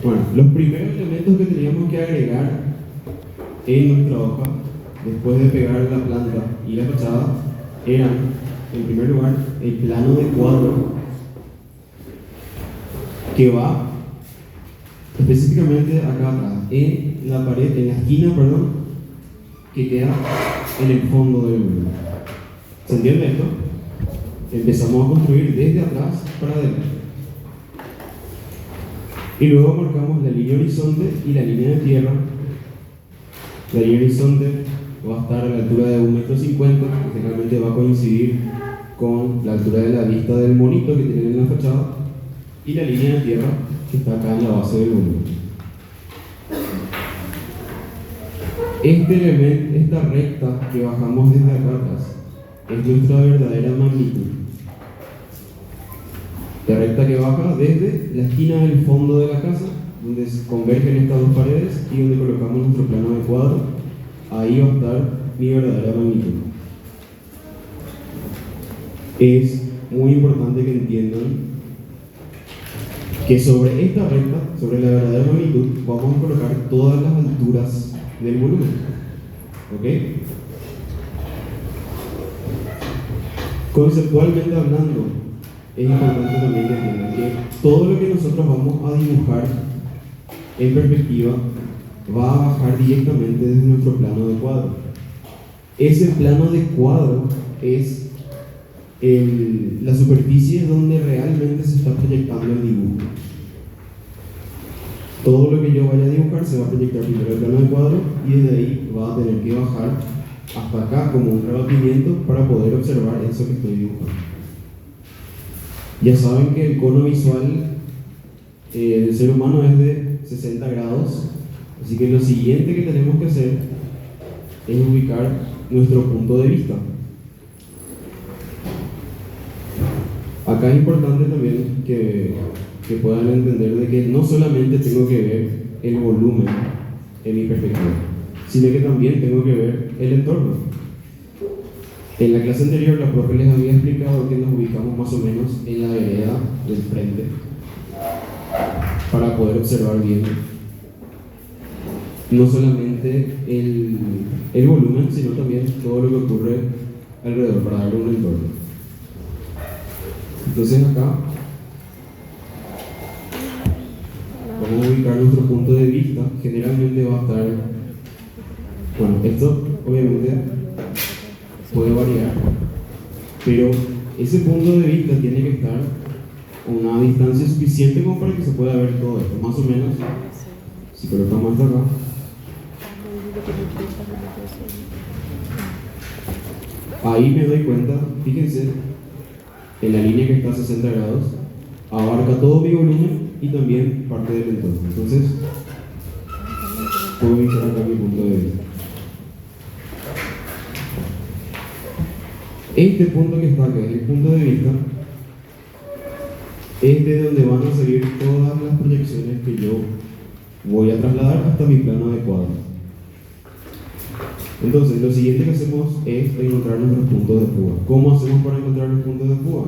Bueno, los primeros elementos que teníamos que agregar en nuestra hoja, después de pegar la planta y la fachada, eran, en primer lugar, el plano de cuadro que va específicamente acá atrás, en la pared, en la esquina, perdón, que queda en el fondo del muro. ¿Se entiende esto? Empezamos a construir desde atrás para adelante. Y luego marcamos la línea horizonte y la línea de tierra. La línea horizonte va a estar a la altura de 1,50 metros, que generalmente va a coincidir con la altura de la vista del monito que tienen en la fachada. Y la línea de tierra que está acá en la base del muro. Este elemento, esta recta que bajamos desde acá atrás, es nuestra verdadera magnitud. La recta que baja desde la esquina del fondo de la casa, donde convergen estas dos paredes y donde colocamos nuestro plano de cuadro, ahí va a estar mi verdadera magnitud. Es muy importante que entiendan que sobre esta recta, sobre la verdadera magnitud, vamos a colocar todas las alturas del volumen. ¿Ok? Conceptualmente hablando, es importante también que entiendan que todo lo que nosotros vamos a dibujar en perspectiva va a bajar directamente desde nuestro plano de cuadro. Ese plano de cuadro es la superficie donde realmente se está proyectando el dibujo. Todo lo que yo vaya a dibujar se va a proyectar primero el plano de cuadro y desde ahí va a tener que bajar hasta acá como un rebatimiento para poder observar eso que estoy dibujando. Ya saben que el cono visual del ser humano es de 60 grados, así que lo siguiente que tenemos que hacer es ubicar nuestro punto de vista. Acá es importante también que puedan entender de que no solamente tengo que ver el volumen en mi perspectiva, sino que también tengo que ver el entorno. En la clase anterior la profe les había explicado que nos ubicamos más o menos en la vereda del frente para poder observar bien no solamente el volumen, sino también todo lo que ocurre alrededor para darle un entorno. Entonces acá vamos a ubicar nuestro punto de vista. Generalmente va a estar, bueno, esto obviamente puede variar, pero ese punto de vista tiene que estar a una distancia suficiente como para que se pueda ver todo esto. Más o menos, si colocamos hasta acá, ahí me doy cuenta, fíjense, en la línea que está a 60 grados, abarca todo mi volumen y también parte del entorno. Entonces, puedo ubicar acá mi punto de vista. Este punto que está acá, el punto de vista, es de donde van a salir todas las proyecciones que yo voy a trasladar hasta mi plano de cuadro. Entonces, lo siguiente que hacemos es encontrar nuestros puntos de fuga. ¿Cómo hacemos para encontrar los puntos de fuga?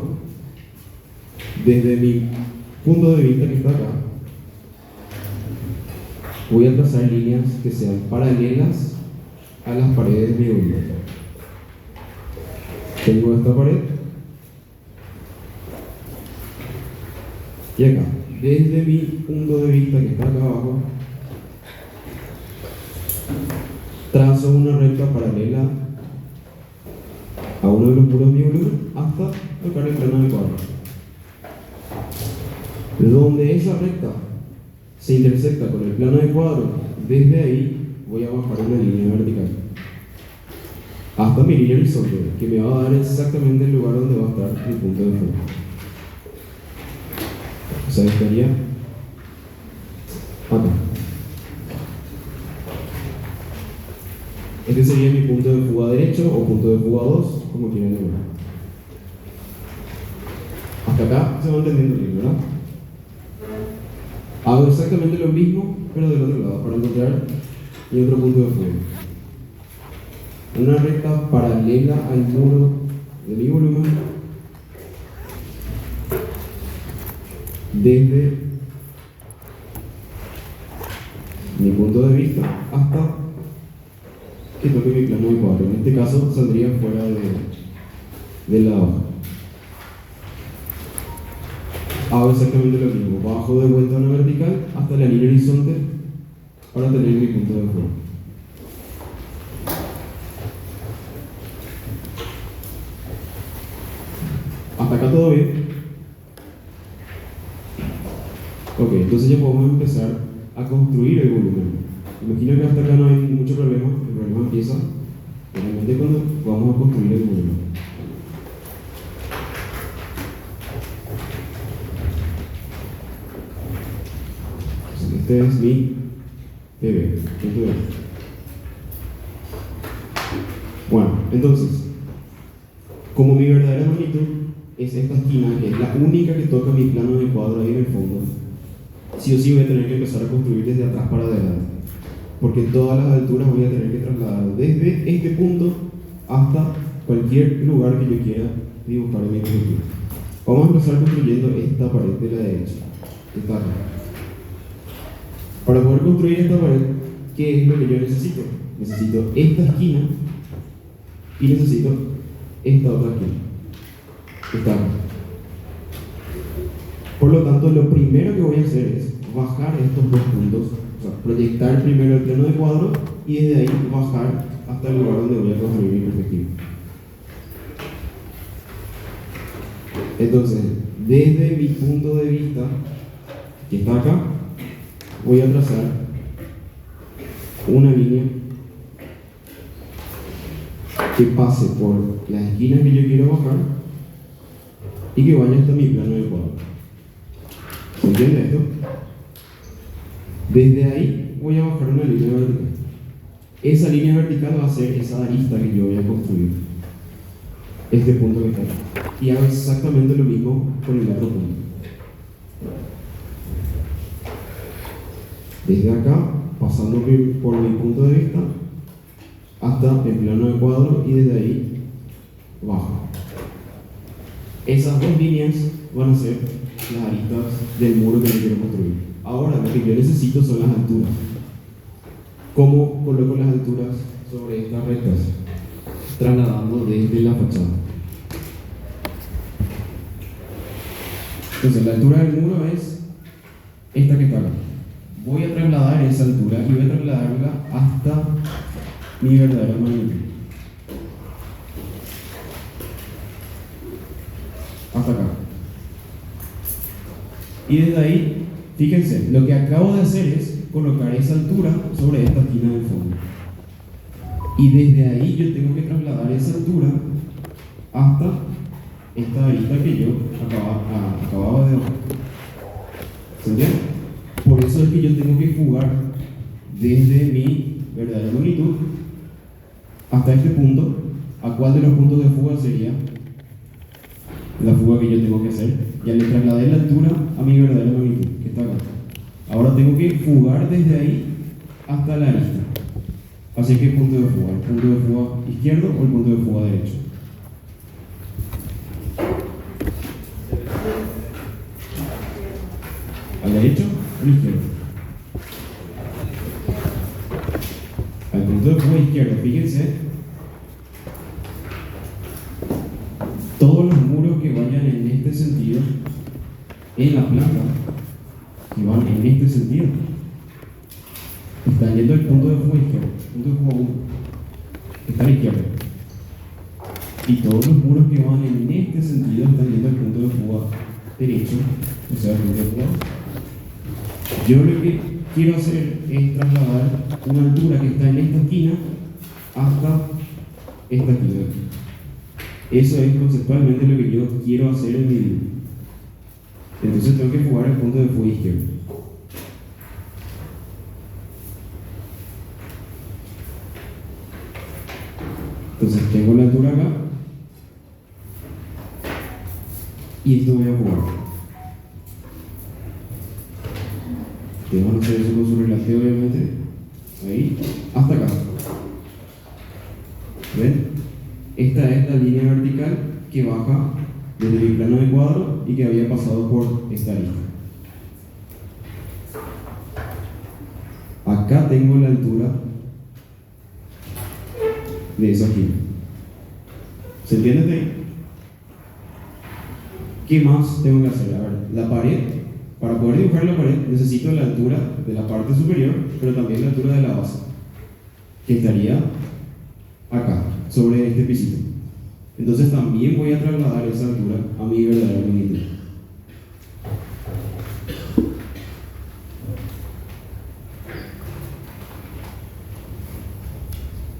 Desde mi punto de vista que está acá, voy a trazar líneas que sean paralelas a las paredes de mi volumen. Tengo esta pared y acá, desde mi punto de vista que está acá abajo, trazo una recta paralela a uno de los muros de mi volumen hasta tocar el plano de cuadro. Donde esa recta se intersecta con el plano de cuadro, desde ahí voy a bajar una línea vertical hasta mi línea horizonte, que me va a dar exactamente el lugar donde va a estar mi punto de fuga. O sea, estaría acá. Este sería mi punto de fuga derecho o punto de fuga 2, como quieran llamar. Hasta acá se va entendiendo bien, ¿verdad? Hago exactamente lo mismo, pero del otro lado, para encontrar mi otro punto de fuga. Una recta paralela al muro de mi volumen desde mi punto de vista hasta que toque mi plano de cuadro. En este caso saldría fuera de la hoja. Hago exactamente lo mismo, bajo de vuelta a una vertical hasta la línea horizonte para tener mi punto de fuga. ¿Hasta acá todo bien? Ok, entonces ya podemos empezar a construir el volumen. Imagino que hasta acá no hay mucho problema, el problema empieza realmente cuando vamos a construir el volumen. Este es mi PB, punto de vista. Bueno, entonces, como mi verdadera magnitud es esta esquina, que es la única que toca mi plano de cuadro ahí en el fondo, sí o sí voy a tener que empezar a construir desde atrás para adelante, porque en todas las alturas voy a tener que trasladar desde este punto hasta cualquier lugar que yo quiera dibujar en mi estructura. Vamos a empezar construyendo esta pared de la derecha, que está acá. Para poder construir esta pared, ¿qué es lo que yo necesito? Necesito esta esquina y necesito esta otra esquina. Está acá. Por lo tanto, lo primero que voy a hacer es bajar estos dos puntos, o sea, proyectar primero el plano de cuadro y desde ahí bajar hasta el lugar donde voy a construir mi perspectiva. Entonces, desde mi punto de vista, que está acá, voy a trazar una línea que pase por las esquinas que yo quiero bajar y que vaya hasta mi plano de cuadro. ¿Se entiende esto? Desde ahí voy a bajar una línea vertical. Esa línea vertical va a ser esa arista que yo voy a construir. Este punto que está aquí. Y hago exactamente lo mismo con el otro punto. Desde acá, pasando por mi punto de vista, hasta el plano de cuadro y desde ahí bajo. Esas dos líneas van a ser las aristas del muro que yo quiero construir. Ahora lo que yo necesito son las alturas. ¿Cómo coloco las alturas sobre estas rectas? Trasladando desde la fachada. Entonces la altura del muro es esta que está acá. Voy a trasladar esa altura y voy a trasladarla hasta mi verdadera magnitud. Hasta acá. Y desde ahí, fíjense, lo que acabo de hacer es colocar esa altura sobre esta esquina del fondo. Y desde ahí yo tengo que trasladar esa altura hasta esta arista que yo acababa de bajar. ¿Se entiende? Por eso es que yo tengo que fugar desde mi verdadera magnitud hasta este punto. ¿A cuál de los puntos de fuga sería la fuga que yo tengo que hacer? Ya le trasladé la altura a mi verdadera magnitud, que está acá. Ahora tengo que fugar desde ahí hasta la arista. Así que punto de fuga, ¿el punto de fuga izquierdo o el punto de fuga derecho? ¿Al derecho o al izquierdo? Al punto de fuga izquierdo, fíjense. Todos los muros que vayan en este sentido, en la planta, que van en este sentido, están yendo al punto de fuga izquierdo, punto de fuga 1, que está a la izquierda. Y todos los muros que van en este sentido están yendo al punto de fuga derecho, o sea, el punto de fuga 2. Yo lo que quiero hacer es trasladar una altura que está en esta esquina hasta esta esquina. Eso es conceptualmente lo que yo quiero hacer en mi dibujo. Entonces tengo que fugar el punto de fuga izquierdo. Entonces tengo la altura acá y esto voy a fugar. Tengo que hacer eso con su relate, obviamente. Ahí, hasta acá. ¿Ven? Esta es la línea vertical que baja desde mi plano de cuadro y que había pasado por esta arista. Acá tengo la altura de esa esquina. ¿Se entiende hasta ahí? ¿Qué más tengo que hacer? A ver, la pared, para poder dibujar la pared necesito la altura de la parte superior, pero también la altura de la base, que estaría acá, sobre este pisito. Entonces también voy a trasladar esa altura a mi verdadera longitud.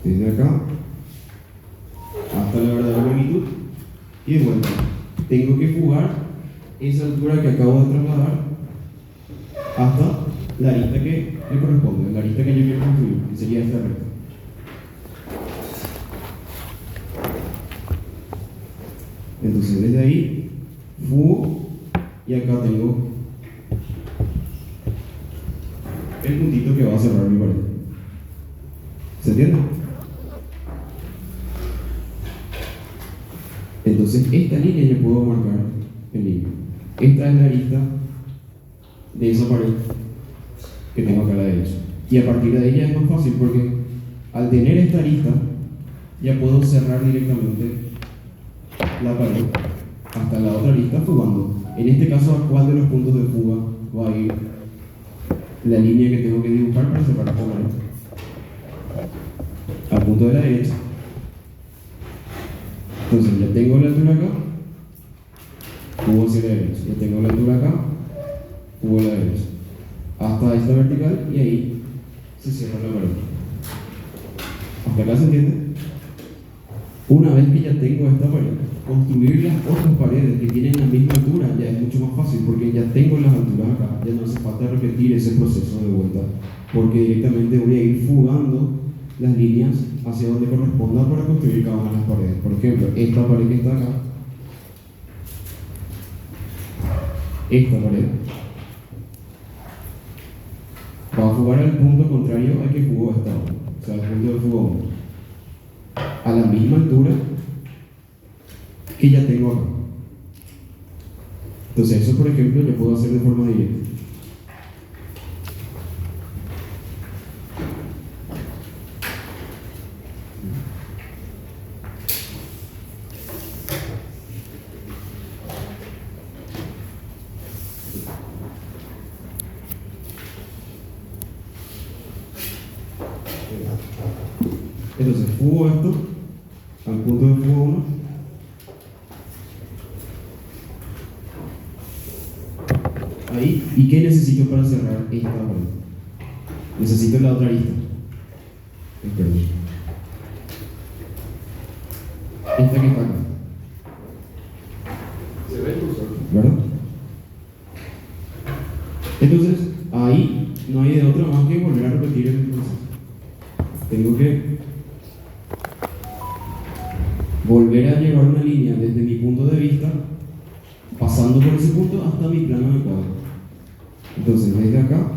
Desde acá hasta la verdadera longitud y de vuelta. Tengo que fugar esa altura que acabo de trasladar hasta la arista que le corresponde, la arista que yo quiero construir, que sería esta recta. Entonces desde ahí fugo y acá tengo el puntito que va a cerrar mi pared. ¿Se entiende? Entonces esta línea yo puedo marcar en línea. Esta es la arista de esa pared que tengo acá a la derecha. Y a partir de ahí ya es más fácil porque al tener esta arista ya puedo cerrar directamente la pared hasta la otra arista fugando. En este caso, ¿a cuál de los puntos de fuga va a ir la línea que tengo que dibujar para separar esta pared? Al punto de la derecha. Entonces ya tengo la altura acá, fugo hacia la derecha. Ya tengo la altura acá, fugo a la derecha. Hasta esta vertical y ahí se cierra la pared. ¿Hasta acá se entiende? Una vez que ya tengo esta pared, construir las otras paredes que tienen la misma altura ya es mucho más fácil porque ya tengo las alturas acá, ya no hace falta repetir ese proceso de vuelta porque directamente voy a ir fugando las líneas hacia donde corresponda para construir cada una de las paredes. Por ejemplo, esta pared que está acá, esta pared va a fugar al punto contrario al que jugó esta otra, o sea, al punto de fuga 1, a la misma altura que ya tengo acá. Entonces eso, por ejemplo, yo puedo hacer de forma directa. Entonces fugo esto al punto de fuga 1. Ahí, ¿y qué necesito para cerrar esta pared? Necesito la otra arista. Perdón. Esta que está acá. Se ve el cursor, ¿Verdad? Entonces, ahí no hay de otra más que volver a repetir el proceso. Tengo que volver a llevar una línea desde mi punto de vista, pasando por ese punto hasta mi plano de cuadro. Entonces, desde acá,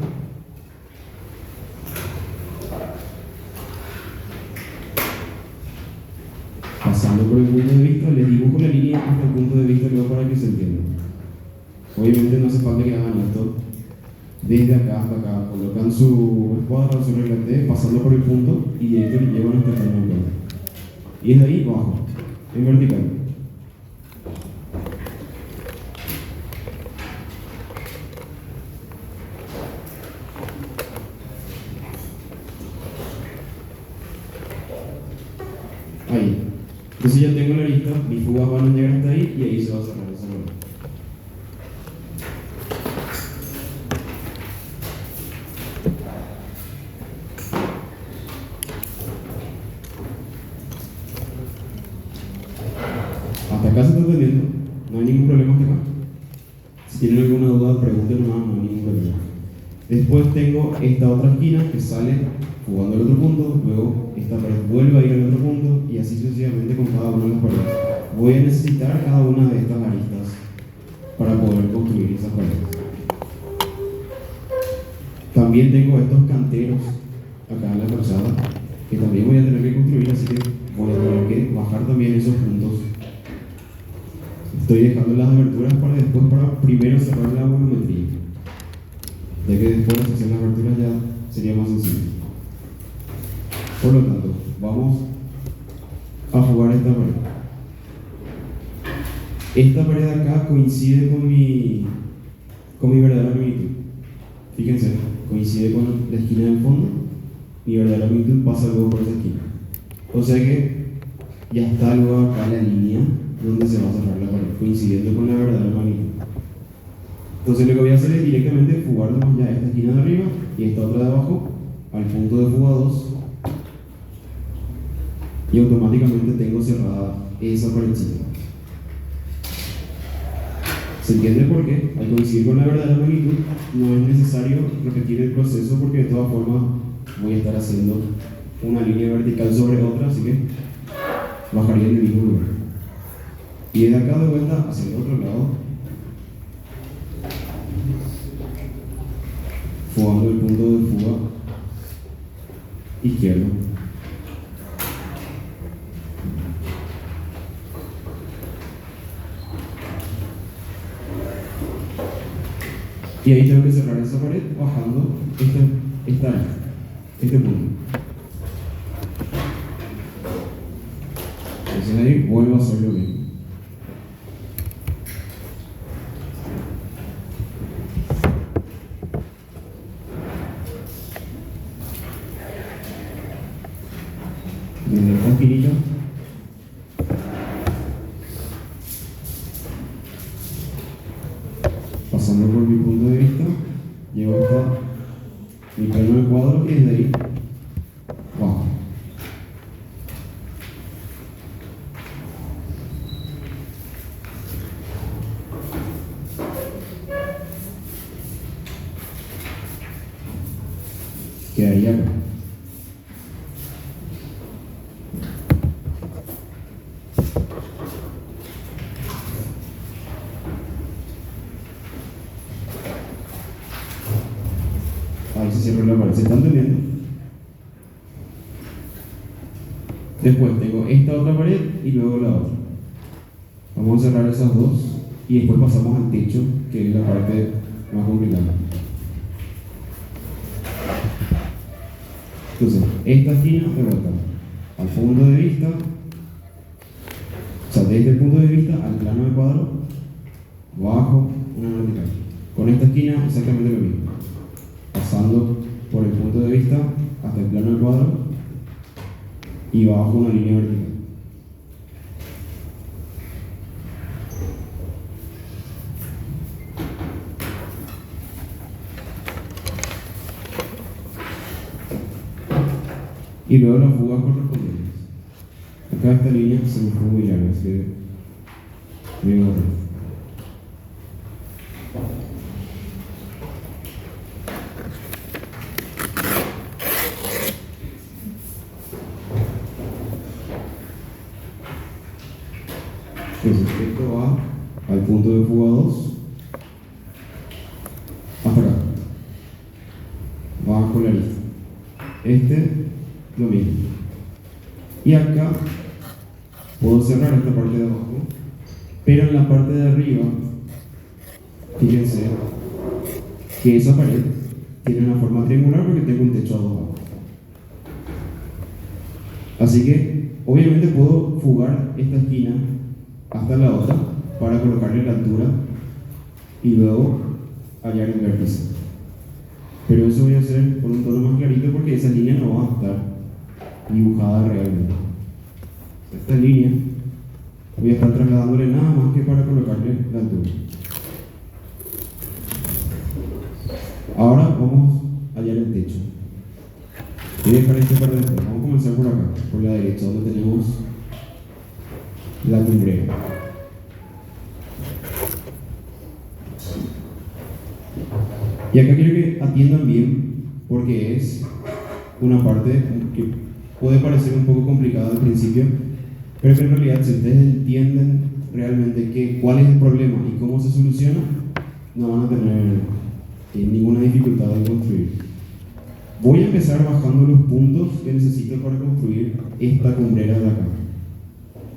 pasando por el punto de vista, les dibujo la línea hasta el punto de vista que va para que se entienda. Obviamente no hace falta que hagan esto desde acá hasta acá, colocan su escuadra, su regla T, pasando por el punto y directo lo llevan hasta el plano de cuadro. Y desde ahí bajo, en vertical. Ahí. Entonces ya tengo la lista, mis fugas van a llegar hasta ahí y ahí se va a cerrar esa pared. Hasta acá se está entendiendo, no hay ningún problema hasta acá. Si tienen alguna duda, pregunten nomás, no hay ningún problema. Después tengo esta otra esquina que sale jugando al otro punto, luego esta pared vuelve a ir al otro punto y así sucesivamente con cada una de las paredes. Voy a necesitar cada una de estas aristas para poder construir esas paredes. También tengo estos canteros acá en la calzada que también voy a tener que construir, así que voy a tener que bajar también esos puntos. Estoy dejando las aberturas para después, para primero cerrar la volumetría, ya que después de hacer las aberturas ya sería más sencillo. Por lo tanto, vamos a jugar esta pared. Esta pared de acá coincide con mi verdadera magnitud. Fíjense, coincide con la esquina del fondo. Mi verdadera magnitud pasa luego por esa esquina. O sea que ya está luego acá la línea donde se va a cerrar la pared, coincidiendo con la verdadera magnitud. Entonces lo que voy a hacer es directamente fugarnos ya esta esquina de arriba y esta otra de abajo al punto de fuga 2 y automáticamente tengo cerrada esa paredcita. ¿Se entiende por qué? Al coincidir con la verdadera magnitud no es necesario repetir el proceso porque de todas formas voy a estar haciendo una línea vertical sobre otra, así que bajaría en el mismo lugar. Y desde acá de vuelta hacia el otro lado, fugando el punto de fuga izquierdo. Y ahí tengo que cerrar esa pared bajando este punto. Entonces ahí vuelvo a hacer lo mismo. Desde esta esquinita pasando por mi punto de vista, llevo hasta mi plano del cuadro y desde ahí bajo. Quedaría acá. Ahí se cierra la pared. ¿Se están entendiendo? Después tengo esta otra pared y luego la otra. Vamos a cerrar esas dos y después pasamos al techo, que es la parte más complicada. Entonces, esta esquina de vuelta al punto de vista, o sea, desde el punto de vista al plano del cuadro, bajo una vertical. Con esta esquina exactamente lo mismo. Pasando por el punto de vista hasta el plano del cuadro y bajo una línea vertical. Y luego las fugas correspondientes. Acá esta línea se me fue muy larga, así que me voy a borrar. Entonces, esto va al punto de fuga 2 hasta acá. Bajo la lista. Lo mismo. Y acá puedo cerrar esta parte de abajo, pero en la parte de arriba, fíjense que esa pared tiene una forma triangular porque tengo un techo a 2 abajo. Así que, obviamente puedo fugar esta esquina hasta la otra para colocarle la altura y luego hallar el vértice. Pero eso voy a hacer con un tono más clarito porque esa línea no va a estar dibujada realmente. Esta línea voy a estar trasladándole nada más que para colocarle la altura. Ahora vamos a hallar el techo. Voy a dejar este para después. Vamos a comenzar por acá, por la derecha, donde tenemos la cumbrera. Y acá quiero que atiendan bien, porque es una parte que puede parecer un poco complicada al principio, pero que en realidad, si ustedes entienden realmente cuál es el problema y cómo se soluciona, no van a tener ninguna dificultad en construir. Voy a empezar bajando los puntos que necesito para construir esta cumbrera de acá,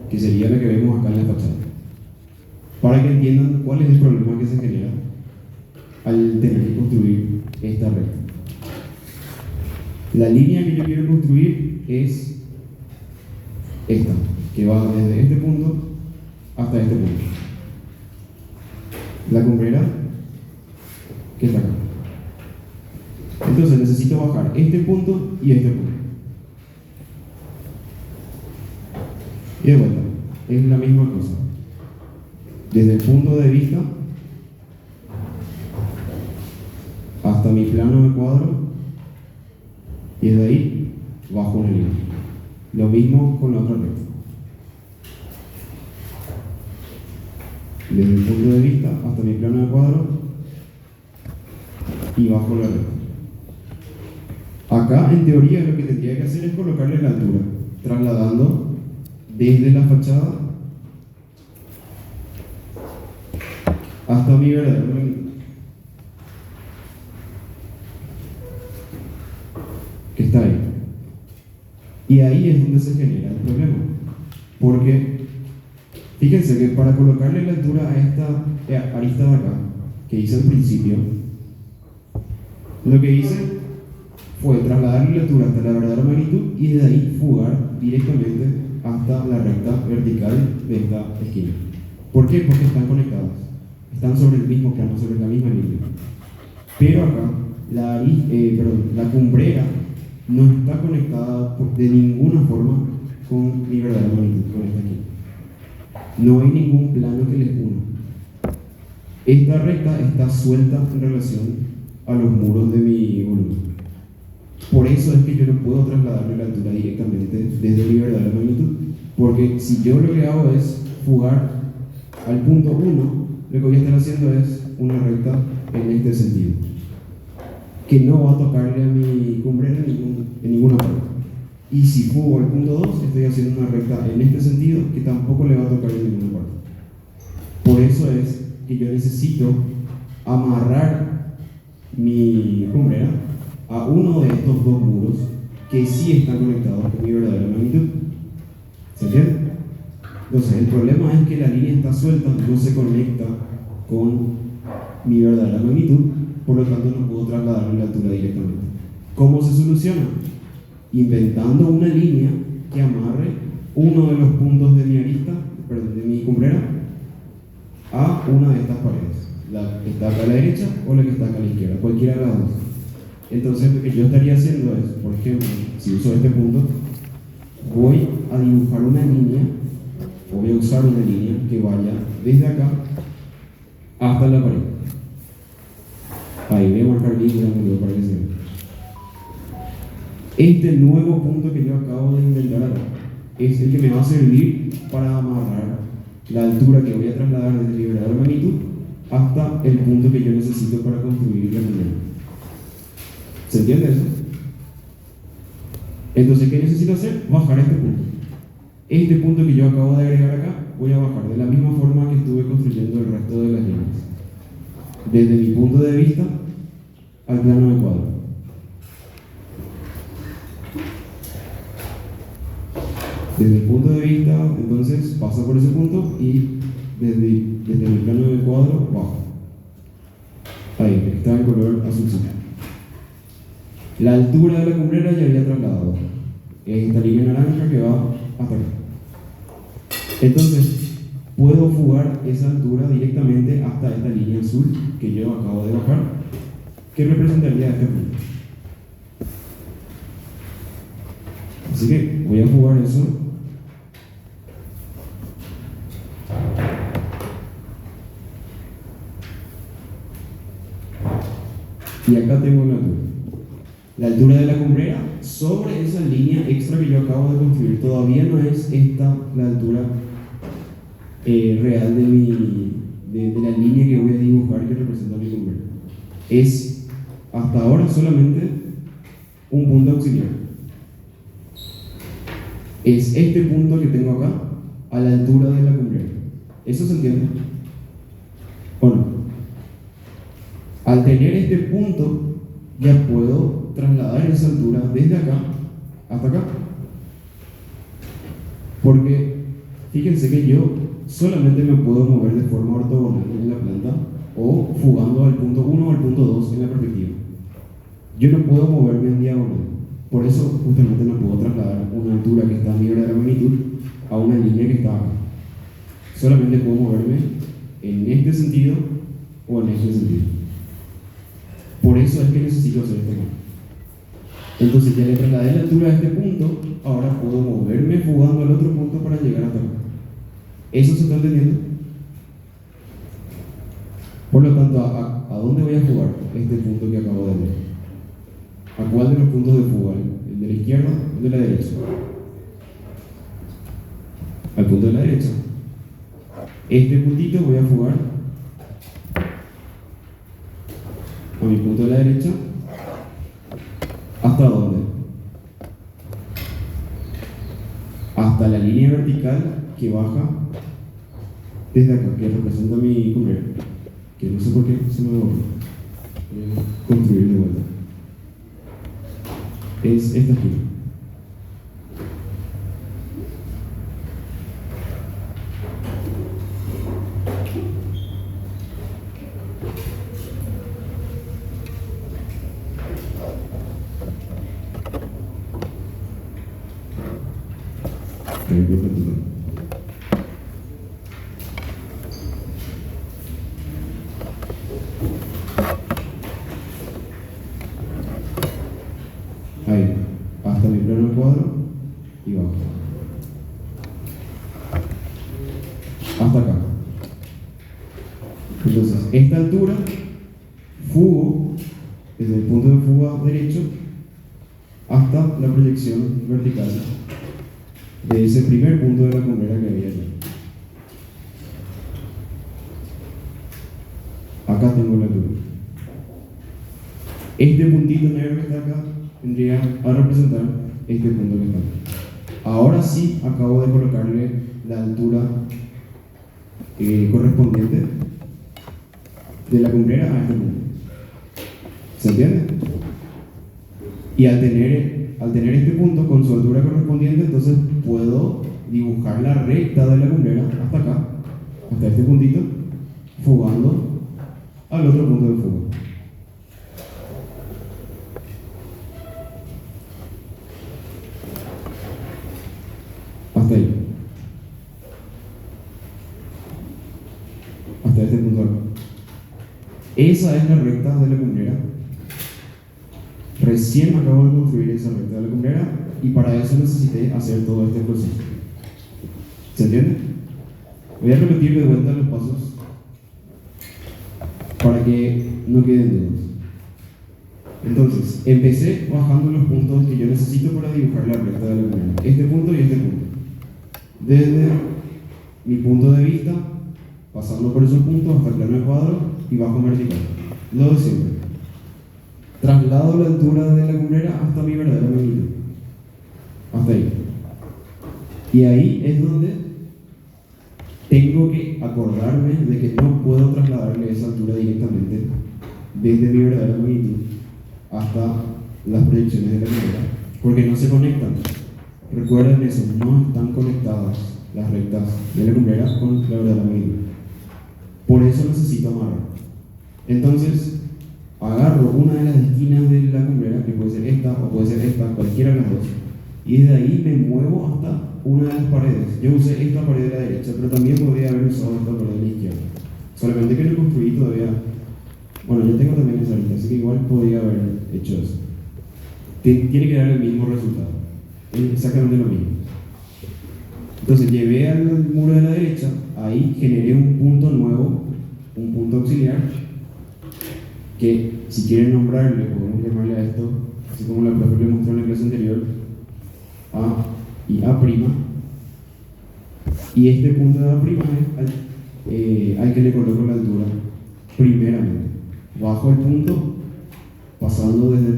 que sería la que vemos acá en la fachada, para que entiendan cuál es el problema que se genera al tener que construir esta recta. La línea que yo quiero construir es esta, que va desde este punto hasta este punto. La cumbrera que está acá. Entonces necesito bajar este punto y este punto. Y de vuelta, es la misma cosa. Desde el punto de vista hasta mi plano de cuadro, y desde ahí bajo una línea. Lo mismo con la otra recta. Desde el punto de vista hasta mi plano de cuadro y bajo la recta. Acá, en teoría, lo que tendría que hacer es colocarle la altura, trasladando desde la fachada hasta mi verdadero magnitud, que está ahí. Y ahí es donde se genera el problema. Porque, fíjense que para colocarle la altura a esta arista de acá, que hice al principio, lo que hice fue trasladarle la altura hasta la verdadera magnitud y de ahí fugar directamente hasta la recta vertical de esta esquina. ¿Por qué? Porque están conectadas. Están sobre el mismo plano, sobre la misma línea. Pero acá, la cumbrera no está conectada de ninguna forma con mi verdadera magnitud, con esta aquí. No hay ningún plano que les una. Esta recta está suelta en relación a los muros de mi volumen. Por eso es que yo no puedo trasladarle la altura directamente desde mi verdadera magnitud, porque si yo lo que hago es fugar al punto 1, lo que voy a estar haciendo es una recta en este sentido, que no va a tocarle a mi cumbrera en ninguna parte. Y si fugo al punto 2, estoy haciendo una recta en este sentido que tampoco le va a tocar en ninguna parte. Por eso es que yo necesito amarrar mi cumbrera a uno de estos dos muros que sí están conectados con mi verdadera magnitud. ¿Se entiende? Entonces, el problema es que la línea está suelta, no se conecta con mi verdadera magnitud, por lo tanto no puedo trasladarle la altura directamente. ¿Cómo se soluciona? Inventando una línea que amarre uno de los puntos de mi arista, de mi cumbrera, a una de estas paredes, la que está acá a la derecha o la que está acá a la izquierda, cualquiera de las dos. Entonces lo que yo estaría haciendo es, por ejemplo, si uso este punto, voy a dibujar una línea, o voy a usar una línea que vaya desde acá hasta la pared. Ahí voy a marcar bien grande para que se vea. Este nuevo punto que yo acabo de inventar acá es el que me va a servir para amarrar la altura que voy a trasladar desde mi verdadera magnitud hasta el punto que yo necesito para construir la línea. ¿Se entiende eso? Entonces, ¿qué necesito hacer? Bajar este punto. Este punto que yo acabo de agregar acá, voy a bajar de la misma forma que estuve construyendo el resto de las líneas. Desde mi punto de vista al plano de cuadro. Desde el punto de vista, entonces, pasa por ese punto y desde mi plano de cuadro, bajo. Ahí, está en color azulcito. La altura de la cumbrera ya había trasladado. Es esta línea naranja que va hasta acá. Entonces, puedo fugar esa altura directamente hasta esta línea azul que yo acabo de bajar, que representaría este punto. Así que voy a fugar eso. Y acá tengo la altura. La altura de la cumbrera sobre esa línea extra que yo acabo de construir. Todavía no es esta la altura real de la línea que voy a dibujar que representa mi cumbrera. Es hasta ahora solamente un punto auxiliar. Es este punto que tengo acá a la altura de la cumbrera. ¿Eso se entiende? ¿O no? Al tener este punto, ya puedo trasladar esa altura desde acá hasta acá. Porque fíjense que yo solamente me puedo mover de forma ortogonal en la planta o fugando al punto 1 o al punto 2 en la perspectiva. Yo no puedo moverme en diagonal. Por eso justamente no puedo trasladar una altura que está a mi verdadera magnitud a una línea que está acá. Solamente puedo moverme en este sentido o en este sentido. Por eso es que necesito hacer este cambio. Entonces ya le trasladé la altura a este punto, ahora puedo moverme jugando al otro punto para llegar hasta acá. ¿Eso se está entendiendo? Por lo tanto, ¿a dónde voy a jugar este punto que acabo de ver? ¿A cuál de los puntos de fuga? ¿El de la izquierda o el de la derecha? Al punto de la derecha. Este puntito voy a jugar a mi punto de la derecha. ¿Hasta dónde? Hasta la línea vertical que baja desde acá, que representa mi cumbrero. Que no sé por qué se me va a construir de vuelta. Es esta esquina. Ahí, hasta mi plano cuadro y bajo. Hasta acá. Entonces, esta altura, fugo desde el punto de fuga derecho hasta la proyección vertical de ese primer punto de la cumbrera que había allá. Acá tengo la altura. Este puntito negro que está acá vendría a representar este punto que está acá. Ahora sí acabo de colocarle la altura correspondiente de la cumbrera a este punto. ¿Se entiende? Y al tener este punto con su altura correspondiente, entonces puedo dibujar la recta de la cumbrera hasta acá, hasta este puntito, fugando al otro punto de fuga. Hasta ahí. Hasta este punto acá. Esa es la recta de la cumbrera. Recién acabo de construir esa recta de la cumbrera y para eso necesité hacer todo este proceso. ¿Se entiende? Voy a repetir de vuelta los pasos para que no queden dudas. Entonces, empecé bajando los puntos que yo necesito para dibujar la recta de la cumbrera. Este punto y este punto. Desde mi punto de vista, pasando por esos puntos hasta el plano de cuadro y bajo vertical. Lo de siempre. Traslado la altura de la cumbrera hasta mi verdadera magnitud. Hasta ahí. Y ahí es donde tengo que acordarme de que no puedo trasladarle esa altura directamente desde mi verdadera magnitud hasta las proyecciones de la cumbrera, porque no se conectan. Recuerden eso, no están conectadas las rectas de la cumbrera con la verdadera magnitud. Por eso necesito amarrar. Entonces, agarro una de las esquinas de la cumbrera, que puede ser esta o puede ser esta, cualquiera de las dos, y desde ahí me muevo hasta una de las paredes. Yo usé esta pared de la derecha, pero también podría haber usado esta pared de la izquierda. Solamente que no construí todavía. Bueno, yo tengo también esa lista, así que igual podría haber hecho eso. Tiene que dar el mismo resultado. Es exactamente lo mismo. Entonces llevé al muro de la derecha, ahí generé un punto nuevo, un punto auxiliar, que si quieren nombrarle, podemos llamarle a esto, así como la profe le mostró en la clase anterior, A y A', y este punto de A' es al que le coloco la altura primeramente. Bajo el punto, pasando desde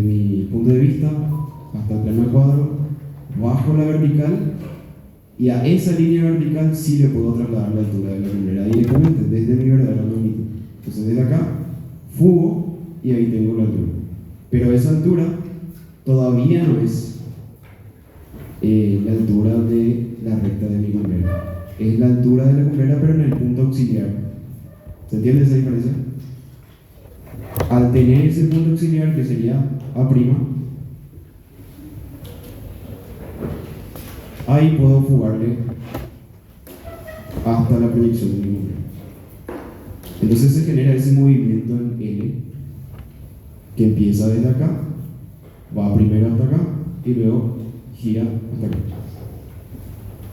mi punto de vista hasta el plano de cuadro, bajo la vertical, y a esa línea vertical sí le puedo trasladar la altura de la cumbrera directamente desde mi verdadera magnitud. Entonces desde acá fugo y ahí tengo la altura, pero esa altura todavía no es la altura de la recta de mi cumbrera, es la altura de la cumbrera pero en el punto auxiliar. ¿Se entiende esa diferencia? Al tener ese punto auxiliar que sería A', ahí puedo fugarle hasta la proyección de mi lumbrera. Entonces se genera ese movimiento en L que empieza desde acá, va primero hasta acá y luego gira hasta acá.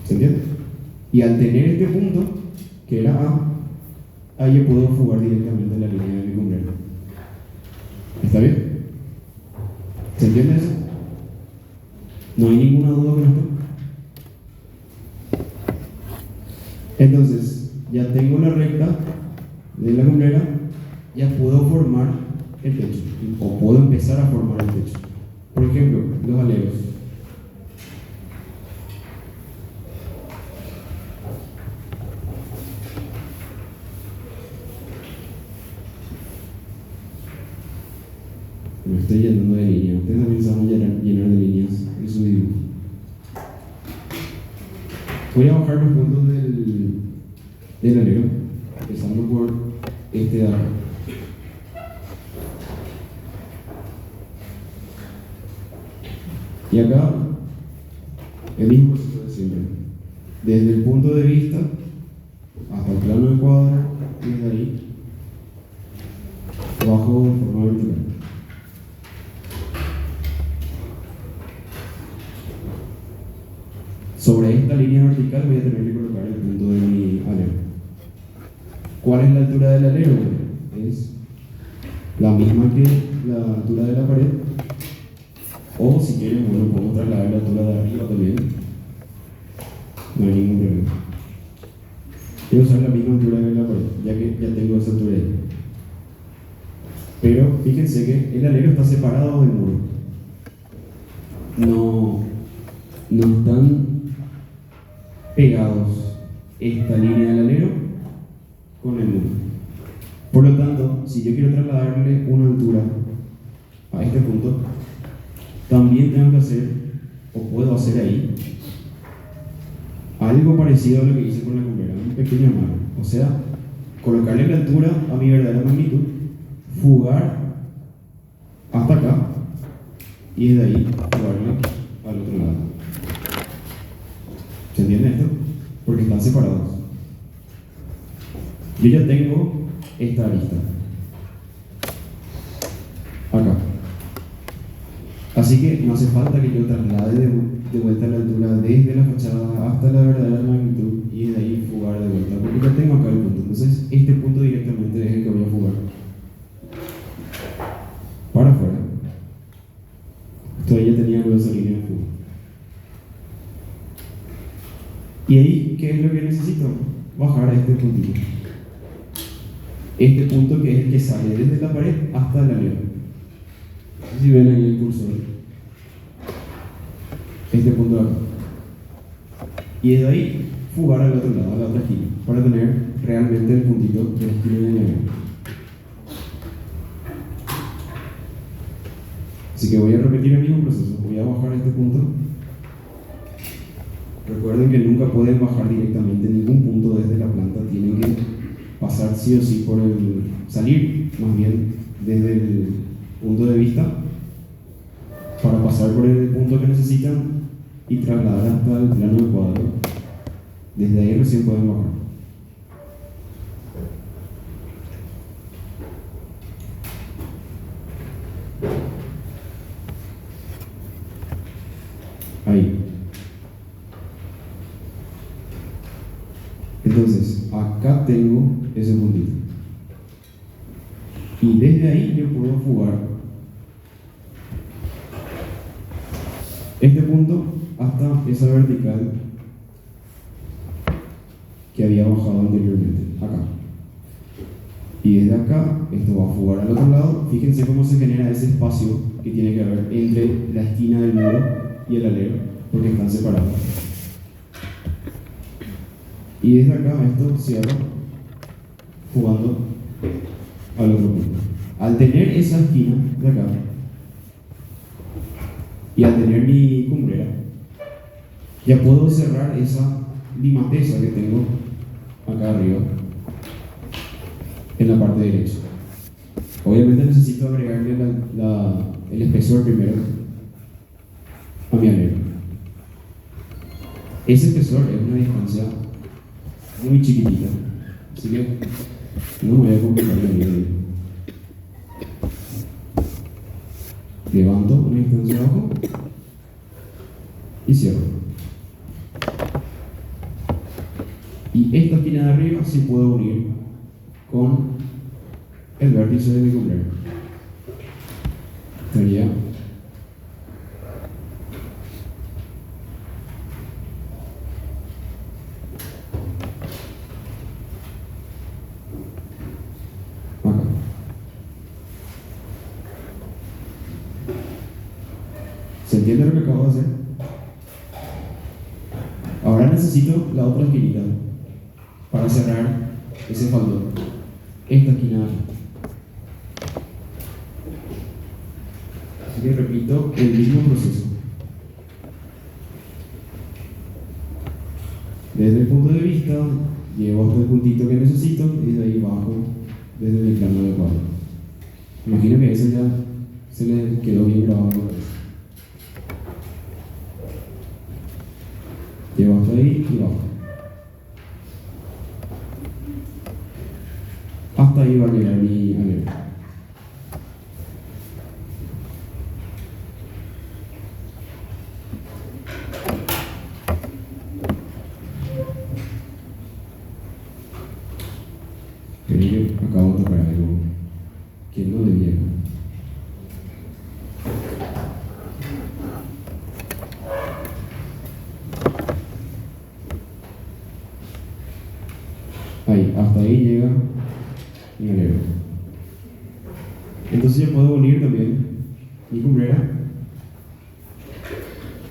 ¿Se entiende? Y al tener este punto, que era A, ahí yo puedo fugar directamente la línea de mi lumbrera. ¿Está bien? ¿Se entiende eso? ¿No hay ninguna duda con esto? Entonces, ya tengo la recta de la lumbrera, ya puedo formar el techo, o puedo empezar a formar el techo. Por ejemplo, los aleros. Me estoy llenando de líneas. Ustedes también se van a llenar de líneas en su dibujo. Voy a bajar los puntos del alero, empezando por este de acá. Y acá, el mismo proceso de siempre. Desde el punto de vista hasta el plano de cuadro, desde ahí, bajo de forma vertical. Sobre esta línea vertical voy a tener que colocar el punto de mi alero. ¿Cuál es la altura del alero? Es la misma que la altura de la pared. O si quieren, bueno, podemos trasladar la altura de arriba también. No hay ningún problema. Quiero usar la misma altura que la pared, ya que ya tengo esa altura ahí. Pero fíjense que el alero está separado del muro. No están pegados esta línea del alero con el muro. Por lo tanto, si yo quiero trasladarle una altura a este punto, también tengo que hacer, o puedo hacer ahí, algo parecido a lo que hice con la lumbrera, un pequeño amarre. O sea, colocarle la altura a mi verdadera magnitud, fugar hasta acá, y desde ahí fugarle al otro lado. ¿Se entiende esto? Porque están separados. Yo ya tengo esta arista acá. Así que no hace falta que yo traslade de vuelta la altura desde la fachada hasta la verdadera magnitud y de ahí fugar de vuelta, porque ya tengo acá el punto. Entonces, este punto directamente es el que voy a fugar para afuera. Todavía tenía luego esa línea de fuga. Y ahí, ¿qué es lo que necesito? Bajar a este puntito. Este punto que es el que sale desde la pared hasta el alero. No sé si ven ahí el cursor. Este punto de acá. Y desde ahí, fugar al otro lado, a la otra esquina, para tener realmente el puntito de la esquina del alero. Así que voy a repetir el mismo proceso. Voy a bajar a este punto. Recuerden que nunca pueden bajar directamente ningún punto desde la planta, tienen que pasar sí o sí por salir más bien desde el punto de vista para pasar por el punto que necesitan y trasladar hasta el plano del cuadro. Desde ahí recién pueden bajar. Ahí. Entonces, acá tengo ese puntito. Y desde ahí yo puedo fugar este punto hasta esa vertical que había bajado anteriormente, acá. Y desde acá, esto va a fugar al otro lado. Fíjense cómo se genera ese espacio que tiene que haber entre la esquina del muro y el alero, porque están separados. Y desde acá esto cierra jugando al otro punto. Al tener esa esquina de acá y al tener mi cumbrera, ya puedo cerrar esa limateza que tengo acá arriba en la parte derecha. Obviamente necesito agregarle el espesor primero a mi alero. Ese espesor es una distancia muy chiquitita, así que no me voy a complicar la vida. Levanto una distancia abajo y cierro. Y esta esquina de arriba sí puedo unir con el vértice de mi cumpleaños. Sería acá. ¿Se entiende lo que acabo de hacer? Ahora necesito la otra esquinita para cerrar ese faldón. Esta esquina de aquí. Así que repito el mismo proceso. Desde el punto de vista, llevo hasta el puntito que necesito y de ahí bajo desde el plano de cuadro. Imagino que eso ya se le quedó bien grabado en la cabeza. Llevo hasta ahí y bajo. Hasta ahí va a llegar mi alero. Pero yo acabo de tocar algo que no debía. Ahí, hasta ahí llega mi alero. Entonces yo puedo unir también mi cumbrera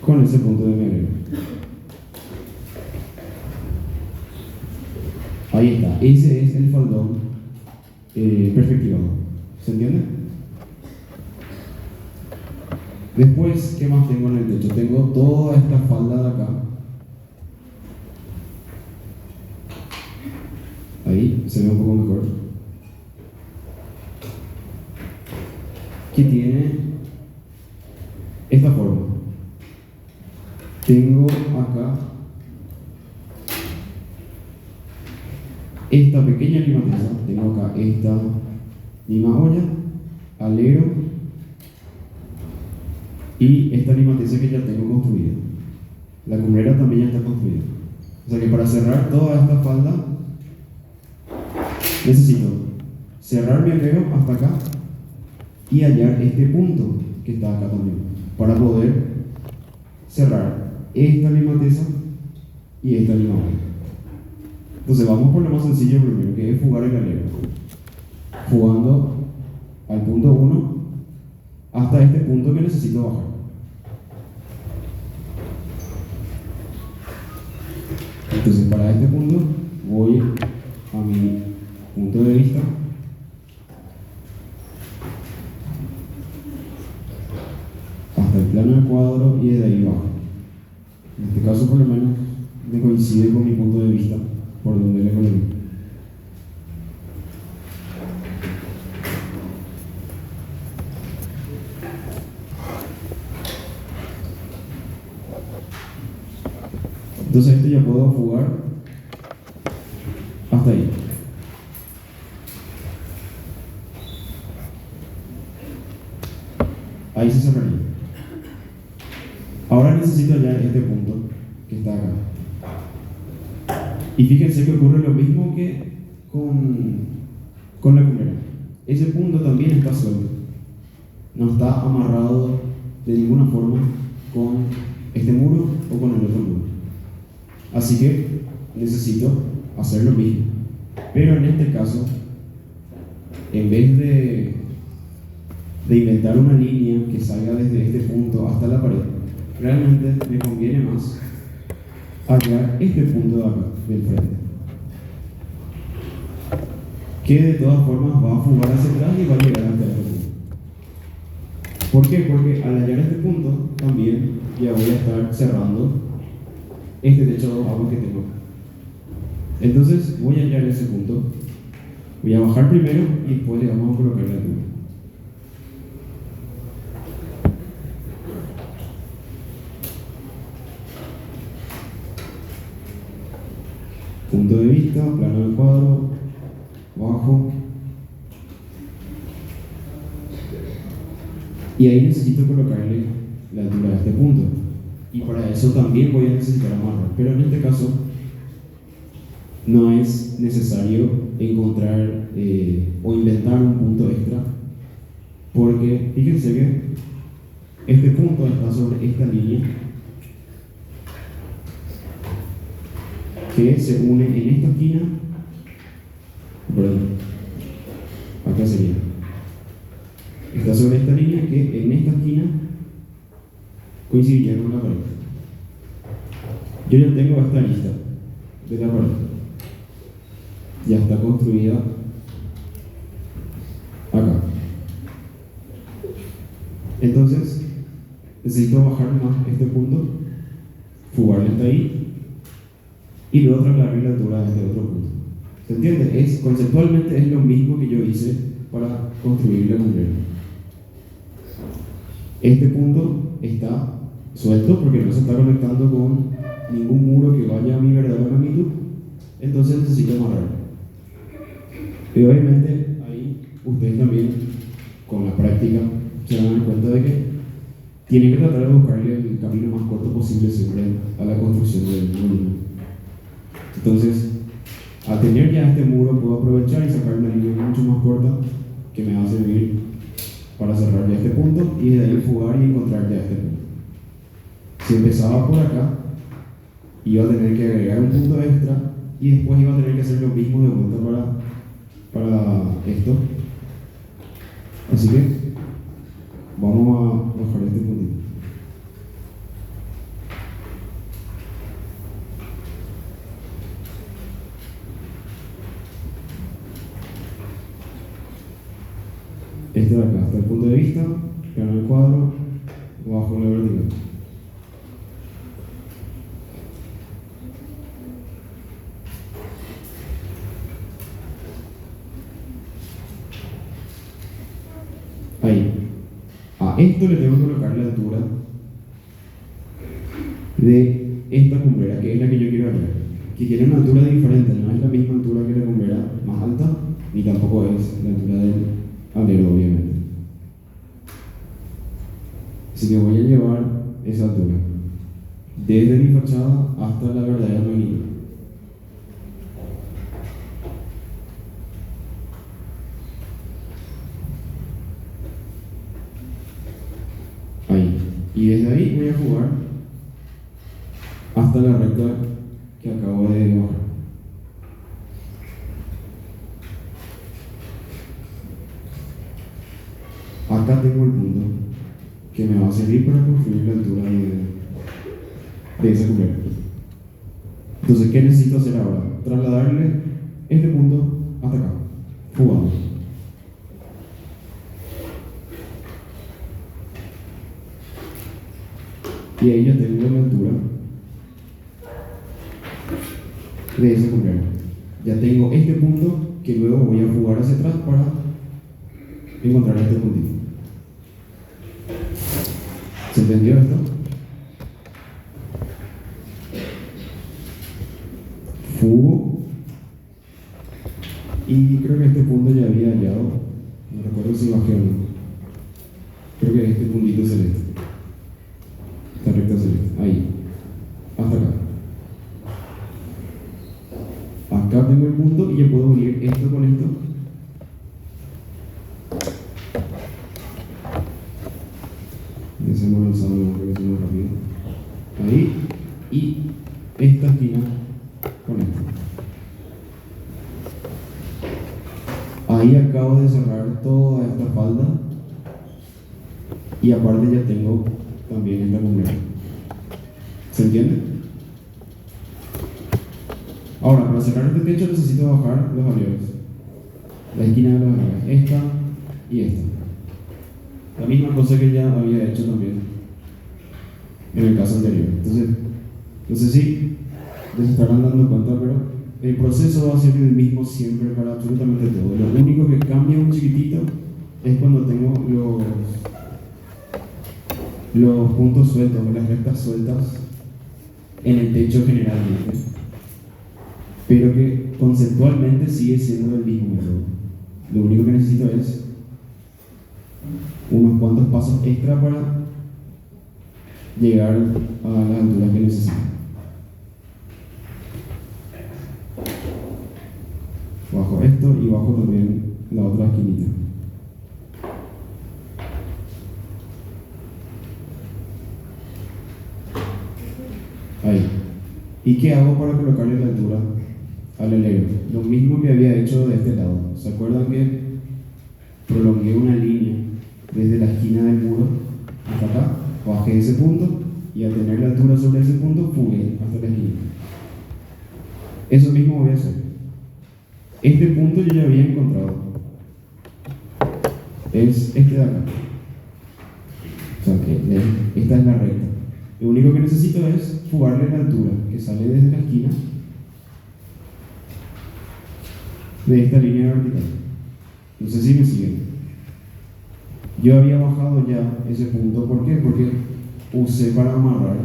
con ese punto de mi alero. Ahí está, ese es el faldón perspectivado. ¿Se entiende? Después, ¿qué más tengo en el techo? Tengo toda esta falda de acá. Ahí se ve un poco mejor. Que tiene esta forma. Tengo acá esta pequeña limateza, tengo acá esta lima olla, alero y esta limateza que ya tengo construida. La cumbrera también ya está construida. O sea que para cerrar toda esta falda necesito cerrar mi alero hasta acá y hallar este punto que está acá también para poder cerrar esta limateza y esta lima olla. Entonces vamos por lo más sencillo primero, que es fugar el alero. Fugando al punto 1 hasta este punto que necesito bajar. Entonces para este punto voy a mi punto de vista. Hasta el plano del cuadro y desde ahí bajo. En este caso por lo menos me coincide con mi punto de vista por donde le coloqué. Entonces esto ya puedo fugar hasta ahí. Ahí se cerraría. Ahora necesito hallar este punto que está acá. Y fíjense que ocurre lo mismo que con la cumbrera. Ese punto también está suelto. No está amarrado de ninguna forma con este muro o con el otro muro. Así que necesito hacer lo mismo. Pero en este caso, en vez de inventar una línea que salga desde este punto hasta la pared, realmente me conviene más hallar este punto de acá, del frente, que de todas formas va a fugar hacia atrás y va a llegar hasta este punto. ¿Por qué? Porque al hallar este punto también ya voy a estar cerrando este techo de agua que tengo. Entonces voy a hallar ese punto, voy a bajar primero y después le vamos a colocar la altura. punto de vista, plano del cuadro, bajo. Y ahí necesito colocarle la altura de este punto. Y para eso también voy a necesitar amarrar. Pero en este caso no es necesario encontrar o inventar un punto extra, porque fíjense que este punto está sobre esta línea que se une en esta esquina, perdón, acá sería, está sobre esta línea que en esta esquina coincidiría con la pared. Yo ya tengo esta lista de la pared, ya está construida acá. Entonces necesito bajar más este punto, fugarle hasta ahí y luego trasladarle la altura de este otro punto. ¿Se entiende? Conceptualmente es lo mismo que yo hice para construir la cumbrera. Este punto está suelto porque no se está conectando con ningún muro que vaya a mi verdadera magnitud, entonces necesito amarrarlo. Y obviamente ahí ustedes también con la práctica se van a dar cuenta de que tienen que tratar de buscarle el camino más corto posible siempre a la construcción del muro. Entonces, al tener ya este muro puedo aprovechar y sacar una línea mucho más corta que me va a servir para cerrar ya este punto y de ahí fugar y encontrar ya este punto. Si empezaba por acá, iba a tener que agregar un punto extra y después iba a tener que hacer lo mismo de vuelta para esto. Así que vamos a bajar este puntito. Este de acá, hasta el punto de vista, plano del cuadro, bajo la vertical. Ahí. A esto le tengo que colocar la altura de esta cumbrera, que es la que yo quiero arreglar, que tiene una altura diferente, no es la misma altura que la cumbrera más alta, ni tampoco es la altura del alero, obviamente. Así que voy a llevar esa altura desde mi fachada hasta la verdadera magnitud. Ahí. Y desde ahí voy a jugar hasta la recta que acabo de bajar. Acá tengo el punto que me va a servir para construir la altura de esa cumbrera. Entonces, ¿qué necesito hacer ahora? Trasladarle este punto hasta acá, jugando. Y ahí ya tengo la altura de esa cumbrera. Ya tengo este punto que luego voy a fugar hacia atrás para encontrar este puntito. ¿Se entendió esto? Fugo. Y creo que este punto ya había hallado. No recuerdo si bajé o no. Creo que es este puntito celeste. Esta recta celeste. Ahí. Hasta acá. Acá tengo el punto y yo puedo unir esto con esto. Hacemos lanzado, no creo que sea más rápido. Ahí. Y esta esquina con esto. Ahí acabo de cerrar toda esta falda. Y aparte ya tengo también esta cumbrera. ¿Se entiende? Ahora, para cerrar este techo necesito bajar los aleros. La esquina de los aleros. Esta y esta. La misma cosa que ya había hecho también en el caso anterior. Entonces, no sé si se estarán dando cuenta, pero el proceso va a ser el mismo siempre para absolutamente todo. Lo único que cambia un chiquitito es cuando tengo los puntos sueltos, las rectas sueltas en el techo generalmente. pero que conceptualmente sigue siendo el mismo método. Lo único que necesito es unos cuantos pasos extra para llegar a las alturas que necesito. Bajo esto y bajo también la otra esquinita. Ahí. ¿Y qué hago para colocarle la altura al alero? Lo mismo que había hecho de este lado. ¿Se acuerdan que prolongué una línea desde la esquina del muro hasta acá? Bajé ese punto y al tener la altura sobre ese punto, fugué hasta la esquina. Eso mismo voy a hacer. Este punto yo ya había encontrado. Es este de acá. O sea que esta es la recta. Lo único que necesito es fugarle la altura que sale desde la esquina de esta línea vertical. No sé si me siguen. Yo había bajado ya ese punto. ¿Por qué? Porque usé para amarrar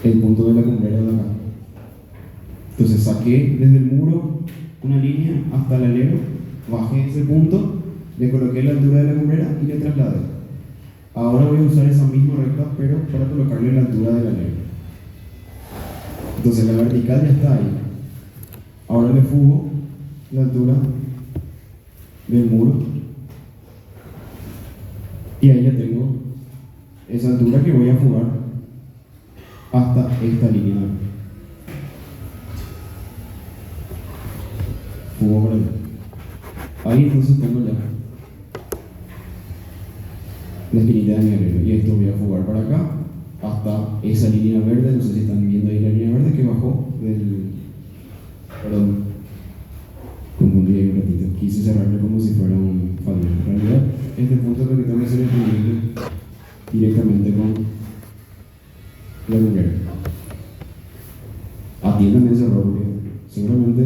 el punto de la cumbrera de acá. Entonces saqué desde el muro una línea hasta el alero, bajé ese punto, le coloqué la altura de la cumbrera y le trasladé. Ahora voy a usar esa misma recta, pero para colocarle la altura del alero. Entonces la vertical ya está ahí. Ahora le fugo la altura del muro y ahí ya tengo esa altura que voy a fugar hasta esta línea. Fugo por ahí. Ahí entonces tengo ya la esquinita de mi alero y esto voy a fugar para acá hasta esa línea verde. No sé si están viendo ahí la línea verde que bajó del... Perdón, confundí ahí un ratito, quise cerrarle como si fuera un fallo. En realidad este punto lo que tengo que hacer es unirle directamente con la cumbrera. Atiendan ese error porque seguramente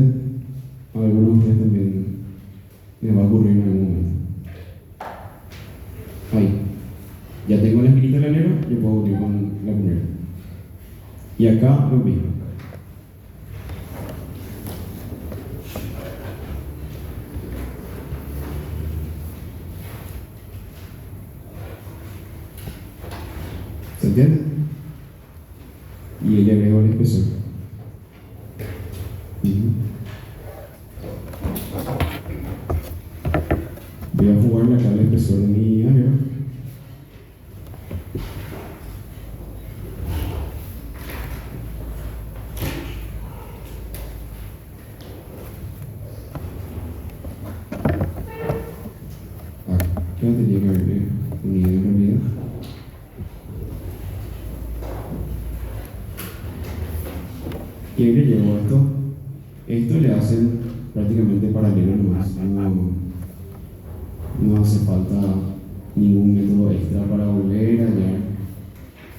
a algunos de ustedes también les va a ocurrir en algún momento. Ahí. Ya tengo la esquinita del alero, yo puedo unir con la cumbrera. Y acá lo mismo. ¿Se entiende? Y ahí le agrego el espesor. Voy a jugarle acá el espesor de mi alero. Acá tenía que haberle unido en realidad. Y ahí le llevo esto. Esto le hacen prácticamente paralelo nomás. No hace falta ningún método extra para volver a hallar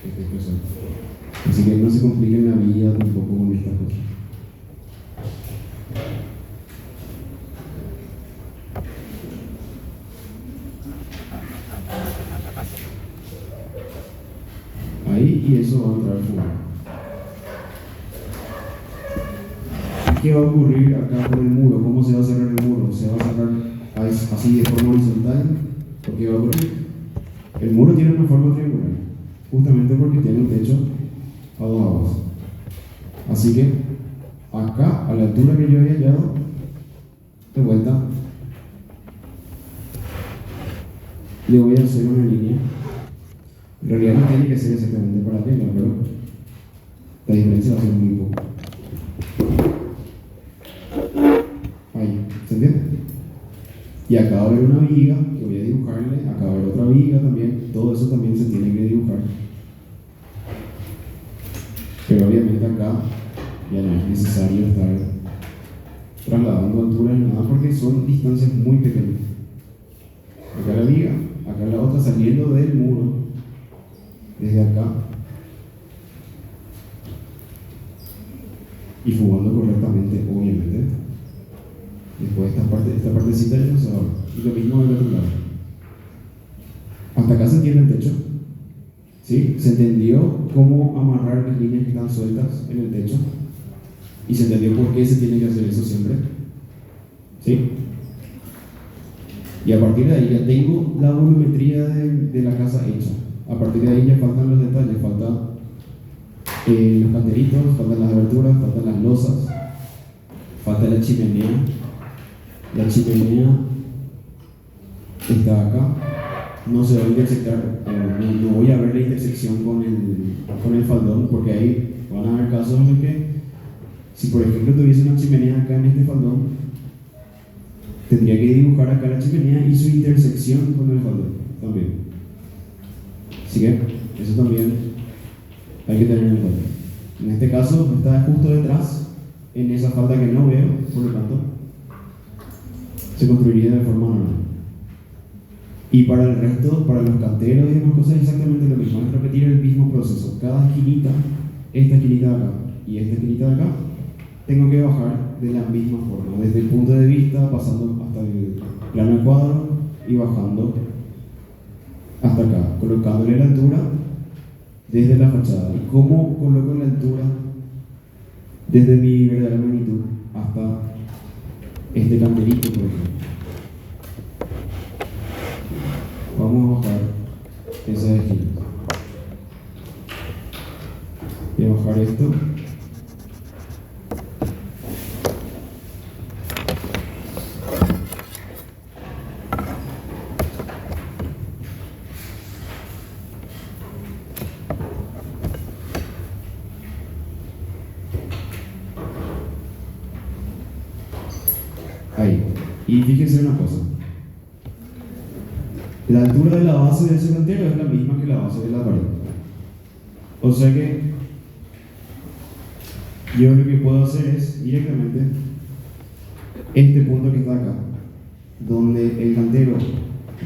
este espesor. Así que no se compliquen la vida tampoco con estas cosas. Ahí, y eso va a entrar al fuego. ¿Qué va a ocurrir acá por el muro? ¿Cómo se va a cerrar el muro? ¿Se va a cerrar así de forma horizontal? ¿O qué va a ocurrir? El muro tiene una forma triangular, justamente porque tiene un techo a 2 aguas. Así que acá, a la altura que yo había hallado, de vuelta, le voy a hacer una línea. En realidad no tiene que ser exactamente paralela, pero la diferencia va a ser muy poco. Ahí, ¿se entiende? Y acá va a haber una viga que voy a dibujarle, acá va a haber otra viga también, todo eso también se tiene que dibujar. Pero obviamente acá ya no es necesario estar trasladando alturas ni nada porque son distancias muy pequeñas. Acá la viga, acá la otra saliendo del muro, desde acá, y fugando correctamente, obviamente. Después esta partecita ya no se va. Y lo mismo del otro lado. Hasta acá se entiende el techo. ¿Sí? ¿Se entendió cómo amarrar las líneas que están sueltas en el techo? ¿Y se entendió por qué se tiene que hacer eso siempre? ¿Sí? Y a partir de ahí ya tengo la volumetría de la casa hecha. A partir de ahí ya faltan los detalles, faltan los canteritos, faltan las aberturas, faltan las losas, falta la chimenea. La chimenea está acá. No se va a intersectar, no voy a ver la intersección con el faldón, porque ahí van a haber casos en los que, si por ejemplo tuviese una chimenea acá en este faldón, tendría que dibujar acá la chimenea y su intersección con el faldón también. Así que eso también hay que tener en cuenta. En este caso está justo detrás, en esa falda que no veo, por lo tanto se construiría de forma normal. Y para el resto, para los canteros y demás cosas, es exactamente lo mismo, es repetir el mismo proceso. Cada esquinita, esta esquinita de acá y esta esquinita de acá, tengo que bajar de la misma forma, desde el punto de vista, pasando hasta el plano del cuadro y bajando hasta acá, colocándole la altura desde la fachada. ¿Y cómo coloco la altura desde mi verdadera magnitud hasta este canterito, por ejemplo? Vamos a bajar esas esquinas. Y a bajar esto. Ahí. Y fíjense una cosa. La altura de la base de ese cantero es la misma que la base de la pared. O sea que yo lo que puedo hacer es directamente este punto que está acá, donde el cantero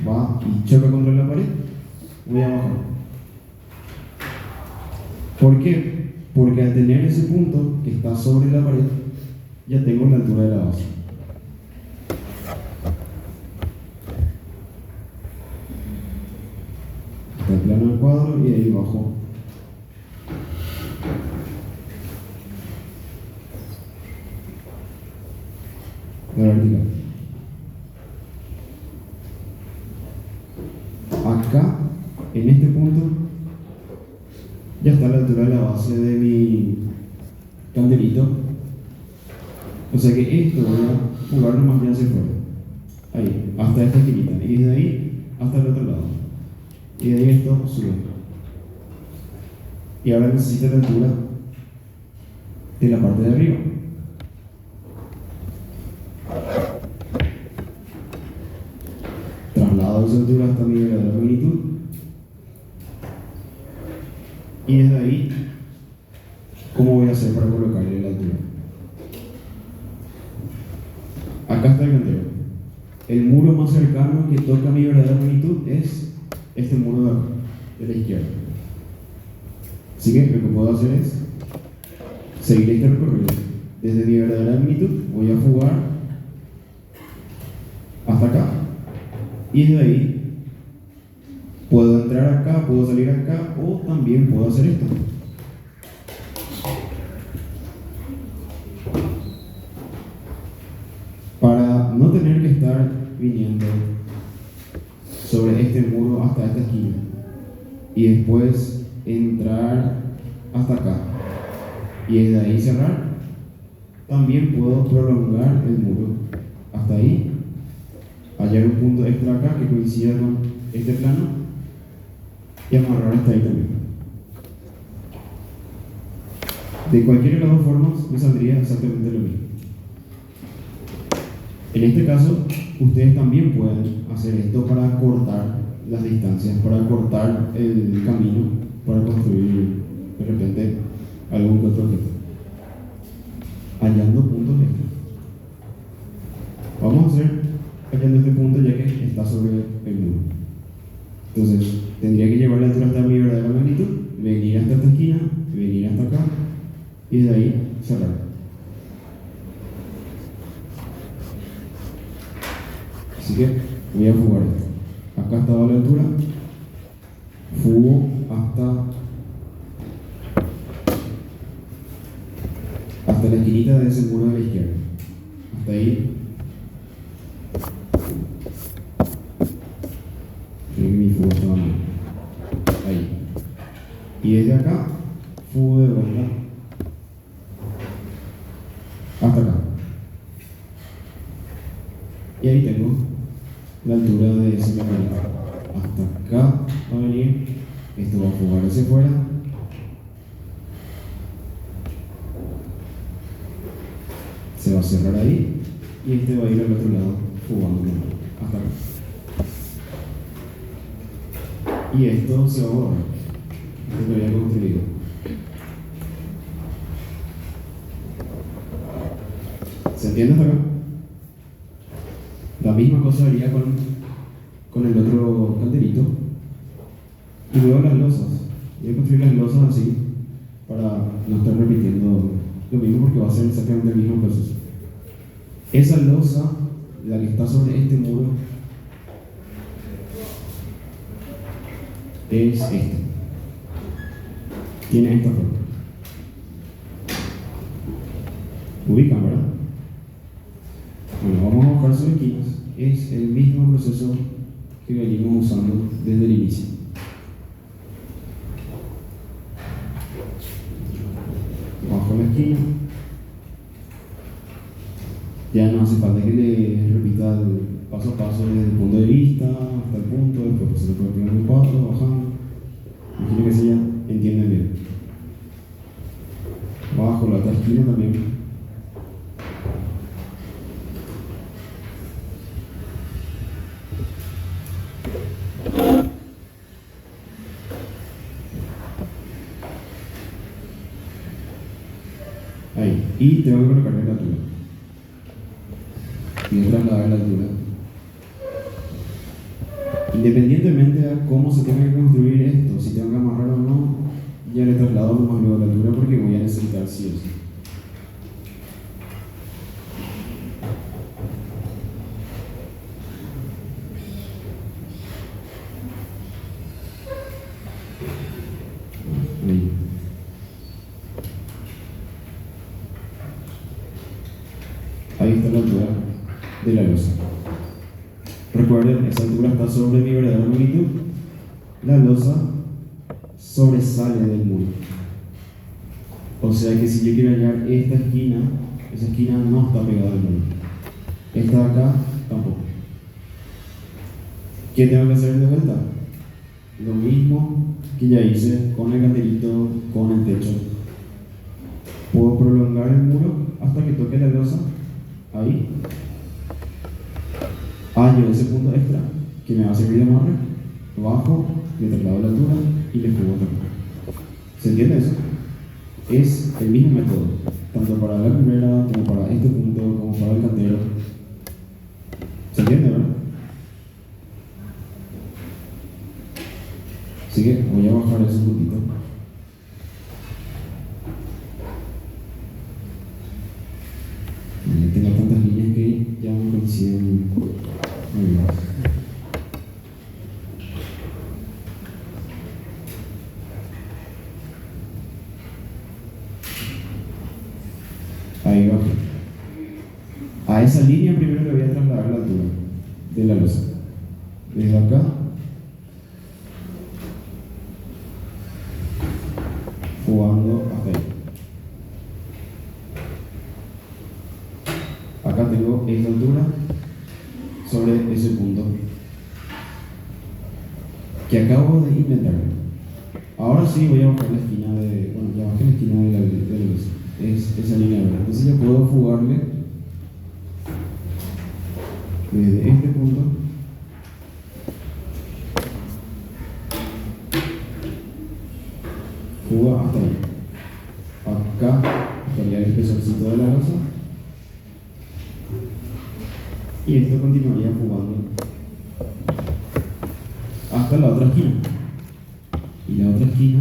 va y choca contra la pared, voy a bajar. ¿Por qué? Porque al tener ese punto que está sobre la pared, ya tengo la altura de la base. El plano del cuadro y ahí bajo la vertical. Acá, en este punto, ya está la altura de la base de mi candelito. O sea que esto voy a jugarlo más bien hacia afuera. Ahí, hasta esta esquinita. Y desde ahí hasta el otro lado. Y de ahí esto sube. Y ahora necesito la altura de la parte de arriba. Traslado esa altura hasta mi verdadera magnitud. Y desde ahí, ¿cómo voy a hacer para colocarle la altura? Acá está el cantero. El muro más cercano que toca mi verdadera magnitud es este muro de acá, de la izquierda. Así que lo que puedo hacer es seguir este recorrido. Desde mi verdadera magnitud voy a jugar hasta acá. Y de ahí puedo entrar acá, puedo salir acá, o también puedo hacer esto. Para no tener que estar viniendo sobre este muro hasta esta esquina y después entrar hasta acá y desde ahí cerrar, también puedo prolongar el muro hasta ahí, hallar un punto extra acá que coincida con este plano y amarrar hasta ahí también. De cualquiera de las dos formas me saldría exactamente lo mismo. En este caso, ustedes también pueden hacer esto para cortar las distancias, para cortar el camino, para construir de repente algún que otro objeto. Hallando puntos extra. Vamos a hacer hallando este punto ya que está sobre el muro. Entonces, tendría que llevar la altura hasta mi verdadera magnitud, venir hasta esta esquina, venir hasta acá y de ahí cerrar. Así que voy a fugar esto. Acá estaba la altura, fugo hasta hasta la esquinita de ese muro de la izquierda. Hasta ahí. Creo que mi fuga estaba mal. Ahí. Y desde acá, fugo de vuelta hasta acá. Y ahí tengo la altura de ese camarón. Hasta acá va a venir. Esto va a fugar hacia afuera. Se va a cerrar ahí. Y este va a ir al otro lado, fugando hasta acá. Y esto se va a borrar. Esto lo había construido. ¿Se entiende hasta acá? La misma cosa haría con el otro calderito. Y luego las losas. Voy a construir las losas así para no estar repitiendo lo mismo porque va a ser exactamente el mismo proceso. Esa losa, la que está sobre este muro, es esta. Tiene esta forma. Ubican, ¿verdad? Bueno, vamos a buscar sus esquinas. Es el mismo proceso que venimos usando desde el inicio. Bajo la esquina. Ya no hace falta que le repita el paso a paso desde el punto de vista hasta el punto, después se le puede poner un 4, bajando. Imagino que se ya entienden bien. Bajo la otra esquina también. Ahí. Y tengo que colocarle la altura. Y trasladar la altura. Independientemente de cómo se tenga que construir esto, si tengo que amarrar o no, ya le traslado más luego la altura porque voy a necesitar sí o sí. Ahí. Ahí está la altura de la losa. Recuerden, esa altura está sobre mi verdadera longitud. La losa sobresale del muro. O sea que si yo quiero hallar esta esquina, esa esquina no está pegada al muro. Esta de acá tampoco. ¿Qué tengo que hacer de vuelta? Lo mismo que ya hice con el canterito, con el techo. Puedo prolongar el muro hasta que toque la losa. Ahí. Hallo ese punto extra que me va a servir de amarre. Bajo, le traslado la altura y le juego otra. ¿Se entiende eso? Es el mismo método, tanto para la primera como para este punto, como para el cantero. ¿Se entiende, verdad? Así que voy a bajar ese puntito. Tengo tantas líneas que ya no coinciden muy bien. Ahí va. A esa línea primero le voy a trasladar la altura de la losa. Desde acá jugando hasta ahí. Acá tengo esta altura sobre ese punto que acabo de inventar. Ahora sí voy a bajar la esquina de... Bueno, ya bajé la esquina de la luz. Es esa línea verde. Entonces ya puedo fugarle desde este punto fuga hasta ahí. Acá estaría el espesorcito de la losa. Y esto continuaría jugando hasta la otra esquina. Y la otra esquina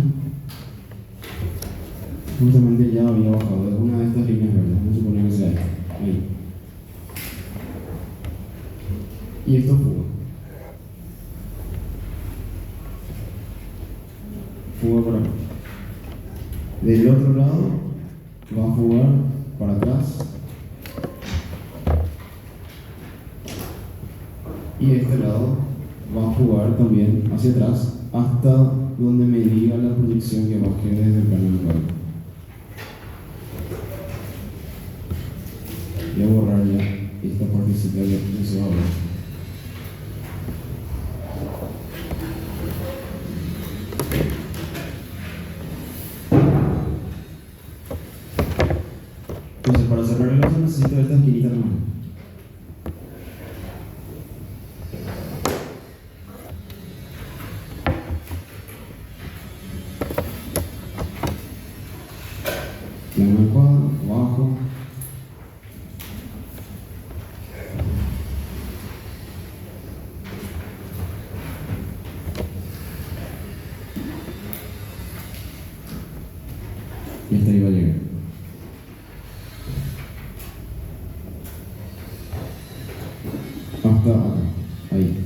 justamente ya había bajado de una de estas líneas verdes. Vamos a suponer que sea esta. Ahí. Y esto fuga. Fuga por acá. Del otro lado va a jugar para atrás. Y este lado va a jugar también hacia atrás hasta donde me diga la proyección que bajé desde el plano del cuadro. Voy a borrar ya esta partecita que se va a ver. Entonces, para cerrar el lazo necesito esta esquinita nomás. Plano del cuadro, abajo. Y hasta ahí va a llegar. Hasta acá, ahí.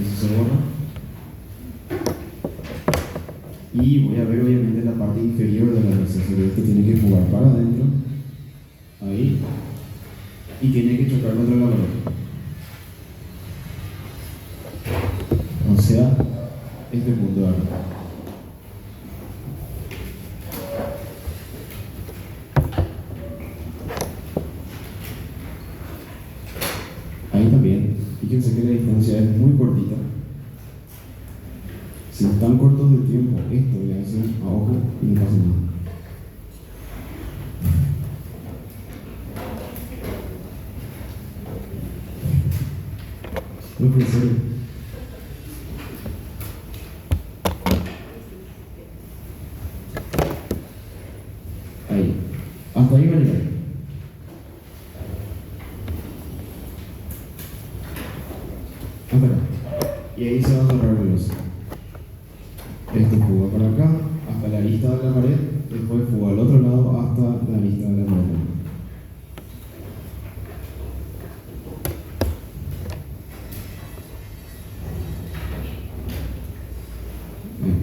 Eso se borra. Y voy a ver obviamente la parte inferior de la mesa. Esto tiene que jugar para adentro. Ahí. Y tiene que chocar contra la pared. O sea, este punto de acá. Ahí también. Fíjense que la distancia es muy cortita. Si están cortos de tiempo, esto le hacen a ojo y no pasa nada. No puede ser. Ahí. Hasta ahí va a llegar. Hasta acá. Y ahí se va a cerrar el lazo. Esto fuga para acá, hasta la lista de la pared, después fuga al otro lado hasta la lista de la pared.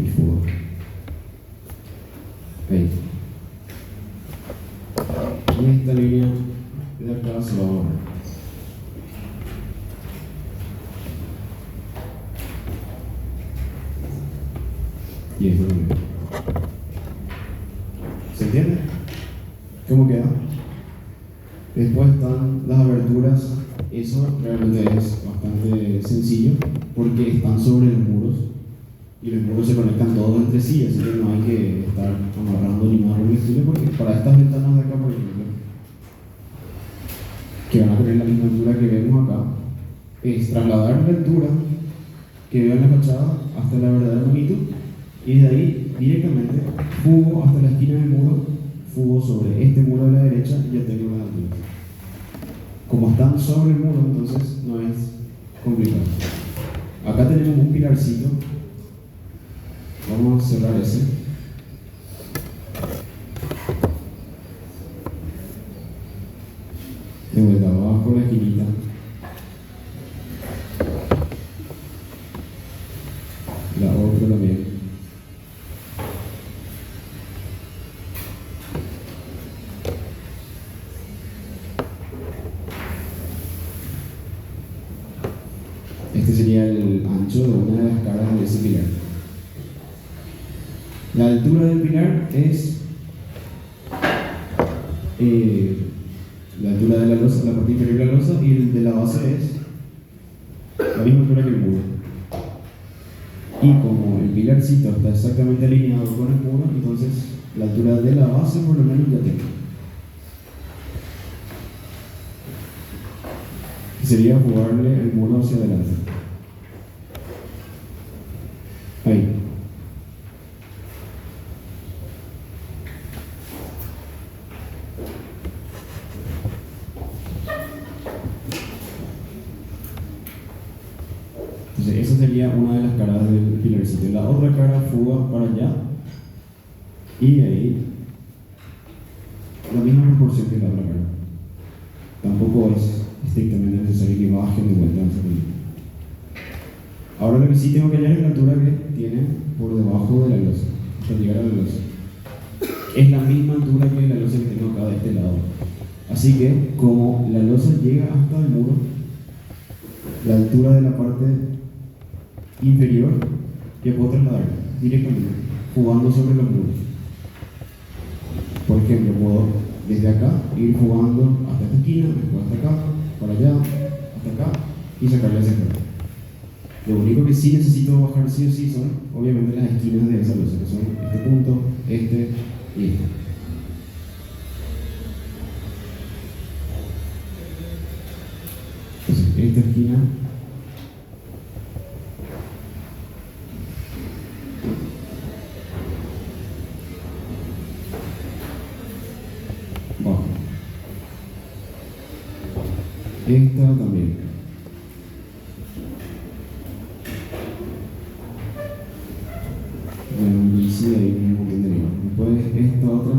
Y fuga. Ahí. Y esta línea de acá se va a borrar. Y esto también. ¿Se entiende? ¿Cómo queda? Después están las aberturas. Eso realmente es bastante sencillo porque están sobre los muros y los muros se conectan todos entre sí, así que no hay que estar amarrando ni nada por el estilo, porque para estas ventanas de acá, por ejemplo, que van a tener la misma altura que vemos acá, es trasladar la altura que veo en la fachada hasta la verdadera magnitud. Y de ahí directamente fugo hasta la esquina del muro, fugo sobre este muro de la derecha y ya tengo las alturas. Como están sobre el muro, entonces no es complicado. Acá tenemos un pilarcito. Vamos a cerrar ese. De vuelta abajo la esquinita. La otra también. Este sería el ancho de una de las caras de ese pilar. La altura del pilar es la altura de la losa, la parte inferior de la losa, y el de la base es la misma altura que el muro. Y como el pilarcito está exactamente alineado con el muro, entonces la altura de la base por lo menos ya tengo. Y sería jugarle el muro hacia adelante. Ahí. Entonces esa sería una de las caras del pilarcito. La otra cara fuga para allá y ahí la misma proporción que la otra cara. Tampoco es estrictamente necesario que bajen de vuelta a esa línea. Ahora lo que sí tengo que hallar es la altura que tiene por debajo de la losa, hasta llegar a la losa. Es la misma altura que la losa que tengo acá de este lado. Así que, como la losa llega hasta el muro, la altura de la parte inferior que puedo trasladar directamente, jugando sobre los muros. Por ejemplo, puedo desde acá ir jugando hasta esta esquina, después hasta acá, para allá, hasta acá, y sacarle ese carro. Lo único que sí necesito bajar sí o sí son, obviamente, las esquinas de esa losa, que son este punto, este y este. Entonces, esta esquina bajo. Esta también. Bueno, y sí, hay un montón de libros. Después esta otra.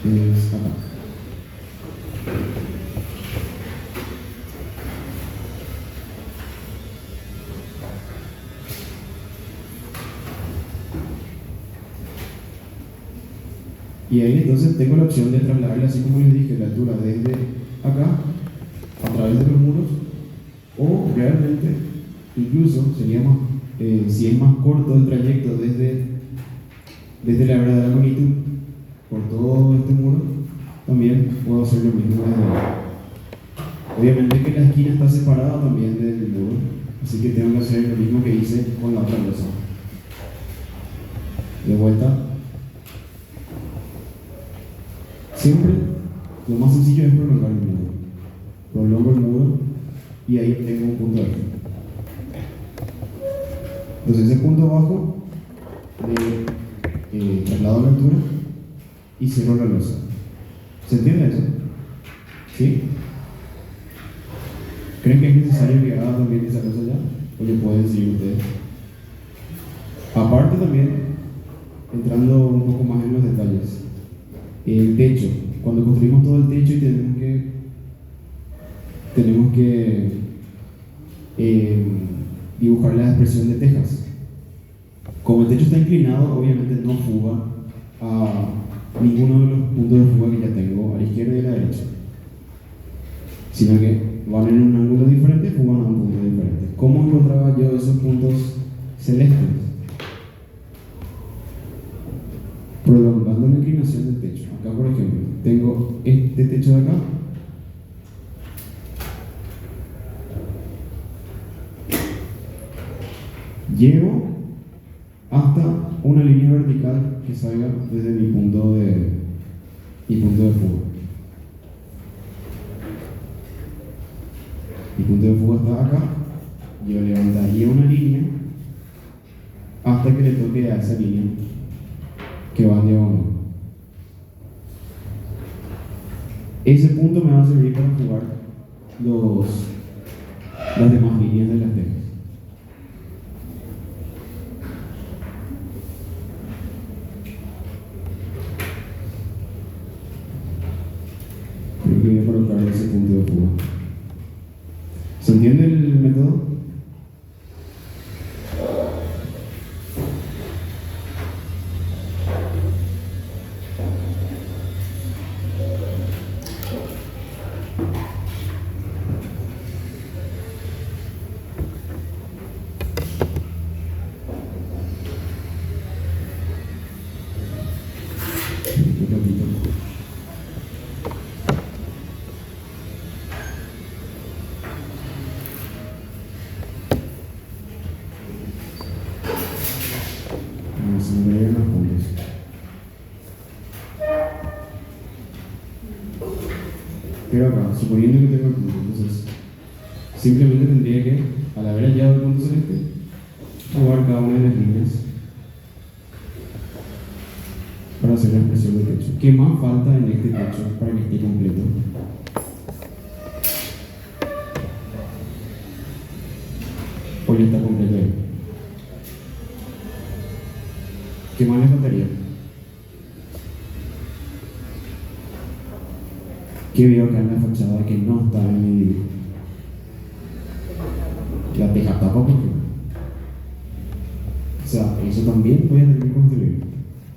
Es acá. Y ahí entonces tengo la opción de trasladarle, así como les dije, la altura desde acá a través de los muros, o realmente incluso sería más, si es más corto el trayecto desde la verdadera magnitud por todo este muro, también puedo hacer lo mismo desde ahí. Obviamente que la esquina está separada también del muro, así que tengo que hacer lo mismo que hice con la otra losa. De vuelta. Siempre lo más sencillo es prolongar el muro. Prolongo el muro y ahí tengo un punto alto. Entonces ese punto abajo le traslado la altura y cierro la losa. ¿Se entiende eso? ¿Sí? ¿Creen que es necesario que haga también esa losa ya? ¿O le pueden seguir ustedes? Aparte también, entrando un poco más en los detalles, el techo. Cuando construimos todo el techo y tenemos que dibujar la expresión de tejas. Como el techo está inclinado, obviamente no fuga a ninguno de los puntos de fuga que ya tengo, a la izquierda y a la derecha, sino que van en un ángulo diferente, fugan a un punto diferente. ¿Cómo encontraba yo esos puntos celestes? Prolongando la inclinación del techo. Acá, por ejemplo, tengo este techo de acá. Llevo hasta una línea vertical que salga desde mi punto de fuga. Mi punto de fuga está acá. Yo levantaría una línea hasta que le toque a esa línea que va en diagonal. Ese punto me va a servir para jugar las demás líneas de las tejas. Creo que voy a colocar ese punto de fuga. ¿Se entiende el método? Pero acá, suponiendo que tengo el punto, entonces simplemente tendría que, al haber hallado el punto celeste, jugar cada una de las líneas para hacer la expresión del techo. ¿Qué más falta en este techo para que esté completo? O ya está completo ahí. ¿Qué más le faltaría? ¿Qué veo acá en la fachada que no está en mi dibujo? La teja tapa, por ejemplo. O sea, eso también voy a tener que construir.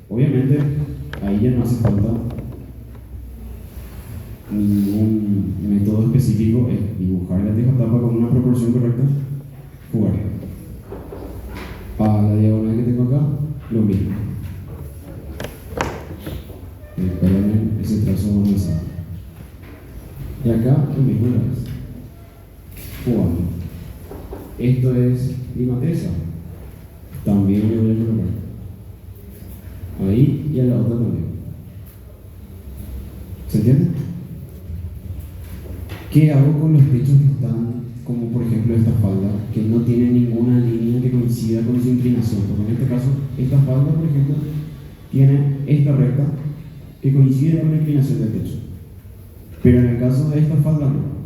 Obviamente, ahí ya no hace falta ningún método específico, es dibujar la teja tapa con una proporción correcta, jugar. A la diagonal que tengo acá, lo mismo. Perdonen ese trazo avanzado. Y acá, lo mismo otra vez. Jugando. Esto es limatesa. También le voy a colocar. Ahí y a la otra también. ¿Se entiende? ¿Qué hago con los techos que están, como por ejemplo esta falda, que no tiene ninguna línea que coincida con su inclinación? Porque en este caso, esta falda, por ejemplo, tiene esta recta que coincide con la inclinación del techo. Pero en el caso de esta falda no.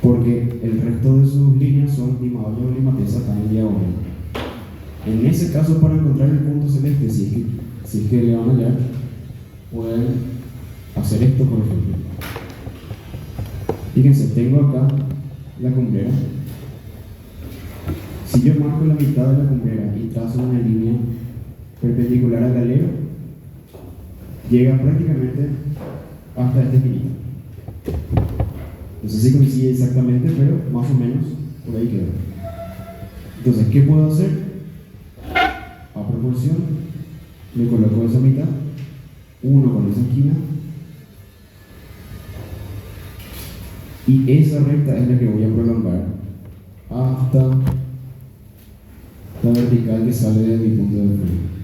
Porque el resto de sus líneas son limables o limatesas, están en diagonal. En ese caso, para encontrar el punto celeste, si es que le van a hallar, pueden hacer esto, por ejemplo. Fíjense, tengo acá la cumbrera. Si yo marco la mitad de la cumbrera y trazo una línea perpendicular al alero, llega prácticamente hasta este finito. No sé si coincide exactamente, pero más o menos por ahí queda. Entonces, ¿qué puedo hacer? A proporción, me coloco esa mitad, uno con esa esquina, y esa recta es la que voy a prolongar hasta la vertical que sale de mi punto de freno.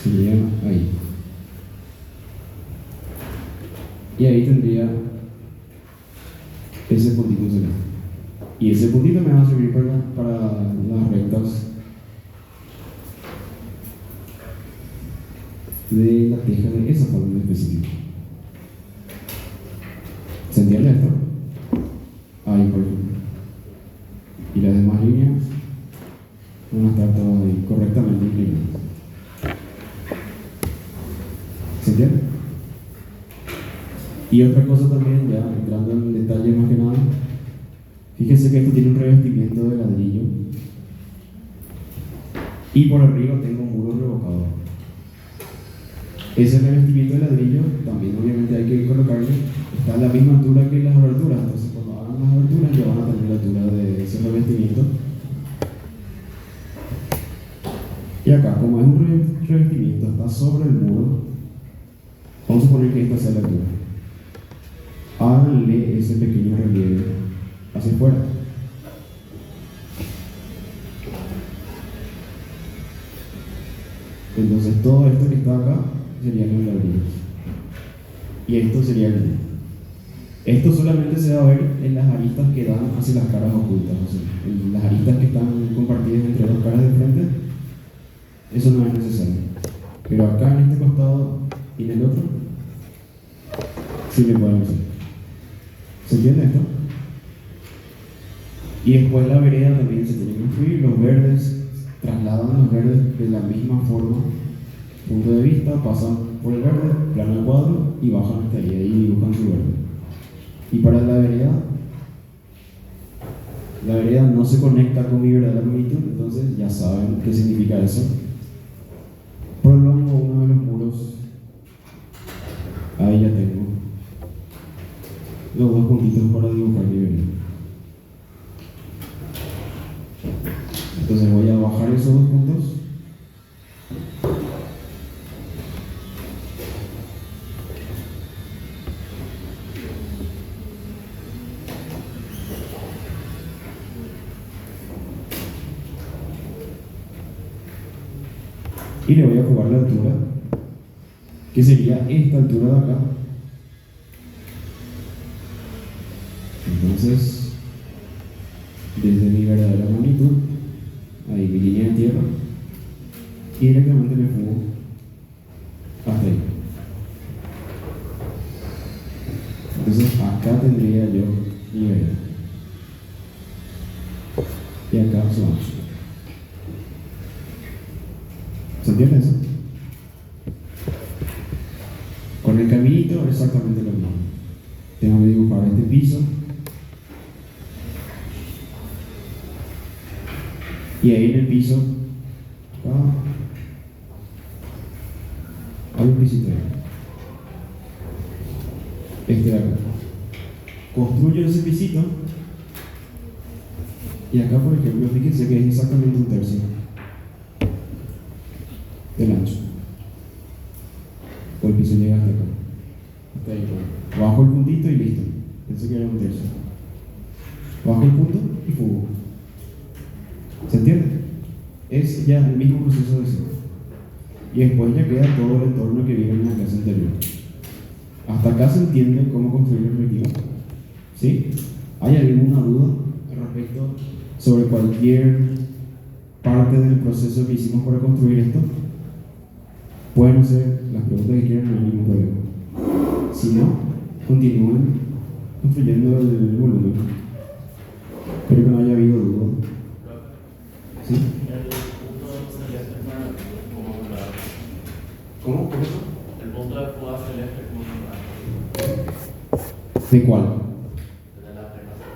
Sería ahí. Y ahí tendría ese puntito celeste. Y ese puntito me va a servir para las rectas de la teja de esa falda en específico. ¿Se entiende esto? Ahí, por ejemplo. Y las demás líneas van a estar todas ahí correctamente inclinadas. ¿Se entiende? Y otra cosa también, ya entrando en detalle más que nada, fíjense que esto tiene un revestimiento de ladrillo y por arriba tengo un muro revocado. Ese revestimiento de ladrillo también obviamente hay que colocarle, está a la misma altura que las aberturas, entonces cuando hagan las aberturas ya van a tener la altura de ese revestimiento. Y acá, como es un revestimiento, está sobre el muro, vamos a suponer que esta sea la altura. Háganle ese pequeño relieve hacia afuera. Entonces todo esto que está acá serían los ladrillos. Y esto sería el muro. Esto solamente se va a ver en las aristas que dan hacia las caras ocultas, o sea, en las aristas que están compartidas entre dos caras de frente. Eso no es necesario. Pero acá en este costado y en el otro, sí me pueden hacer. ¿Se entiende esto? Y después la vereda también se tiene que construir. Los verdes trasladan los verdes de la misma forma, punto de vista, pasan por el verde, plano el cuadro y bajan hasta ahí, ahí dibujan su verde. Y para la vereda no se conecta con mi verdadera magnitud, entonces ya saben qué significa eso. Prolongo uno de los muros, ahí ya tengo los dos puntitos para dibujar mi vereda. Entonces voy a bajar esos dos puntos. Y le voy a jugar la altura, que sería esta altura de acá. Entonces, desde mi verdadera magnitud, ahí mi línea de tierra, y directamente me fugo hasta ahí. Entonces acá tendría yo mi vereda. y acá su ancho. ¿Se entiende eso? Con el caminito exactamente lo mismo. Tengo que dibujar este piso y ahí en el piso acá hay un pisito ahí. Este de acá. Construyo ese pisito y acá, por ejemplo, fíjense que es exactamente un tercio del ancho. O el piso llega hasta acá. Hasta ahí, bueno. Bajo el puntito y listo. Pensé que era un tercio. Bajo el punto y fugo. ¿Se entiende? Es ya el mismo proceso de cero. Y después ya queda todo el entorno que vive en la clase anterior. ¿Hasta acá se entiende cómo construir el objetivo? ¿Sí? ¿Hay alguna duda al respecto sobre cualquier parte del proceso que hicimos para construir esto? Pueden hacer las preguntas que quieran, no hay ningún problema. Si no, continúen construyendo el volumen. Espero que no haya habido duda. ¿Sí? ¿Cómo? ¿Por eso? El punto de fuga celeste como ¿De cuál? de la aplicación.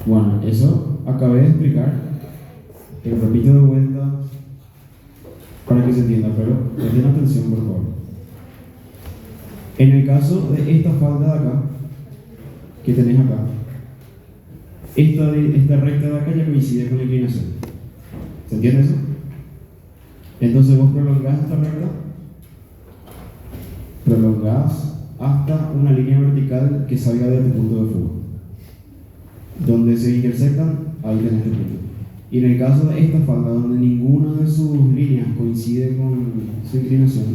Bueno, eso acabé de explicar. Te repito de vuelta para que se entienda, pero presten atención, por favor. En el caso de esta falda de acá, que tenés acá, esta recta de acá ya coincide con la inclinación. ¿Se entiende eso? Entonces vos prolongás esta recta, prolongás hasta una línea vertical que salga de tu punto de fuga. Donde se intersectan, ahí tenés el punto. Y en el caso de esta falda, donde ninguna de sus líneas coincide con su inclinación,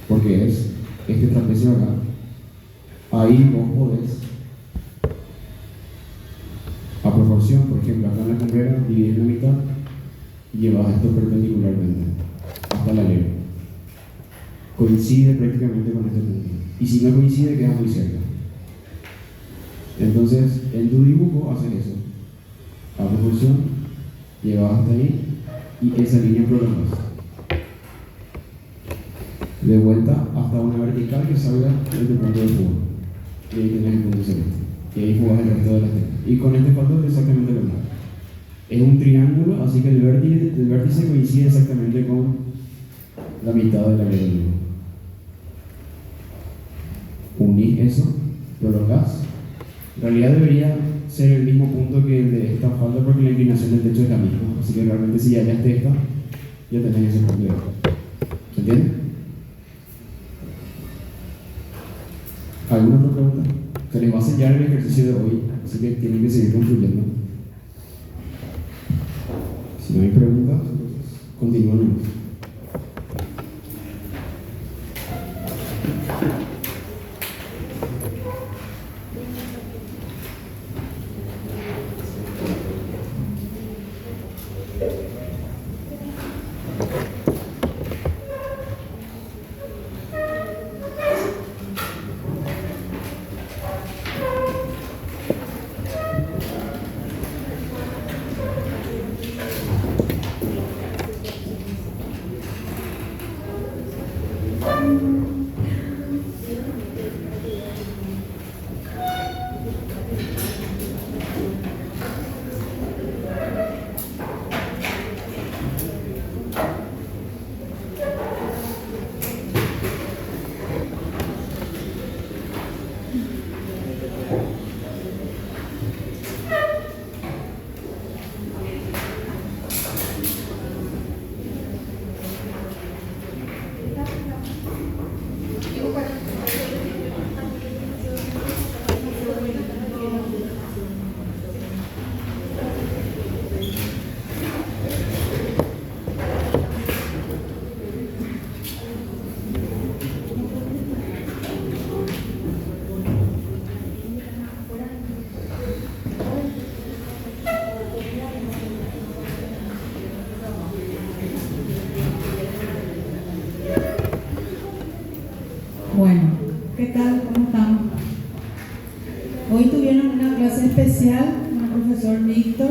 porque es este trapecio acá, ahí vos podés, a proporción, por ejemplo, acá en la cumbrera, dividir la mitad y llevas esto perpendicularmente hasta la leva. Coincide prácticamente con este punto. Y si no coincide, queda muy cerca. Entonces, en tu dibujo haces eso. A proporción, llevas hasta ahí y esa línea prolongas. De vuelta hasta una vertical que salga de tu punto de fuga. Y ahí tenés el punto celeste. Y ahí jugás el resto de la tela. Y con este factor es exactamente lo mismo. Es un triángulo, así que el vértice coincide exactamente con la mitad de la leva del dibujo. Unís eso, prolongás. En realidad debería ser el mismo punto que el de esta falda porque la inclinación del techo es la misma. Así que realmente si ya hallaste esta, ya tenés ese punto de acá. ¿Se entiende? ¿Alguna otra pregunta? Se les va a sellar el ejercicio de hoy, así que tienen que seguir construyendo. Si no hay preguntas, entonces continuamos. Bueno, ¿qué tal? ¿Cómo están? Hoy tuvieron una clase especial con el profesor Víctor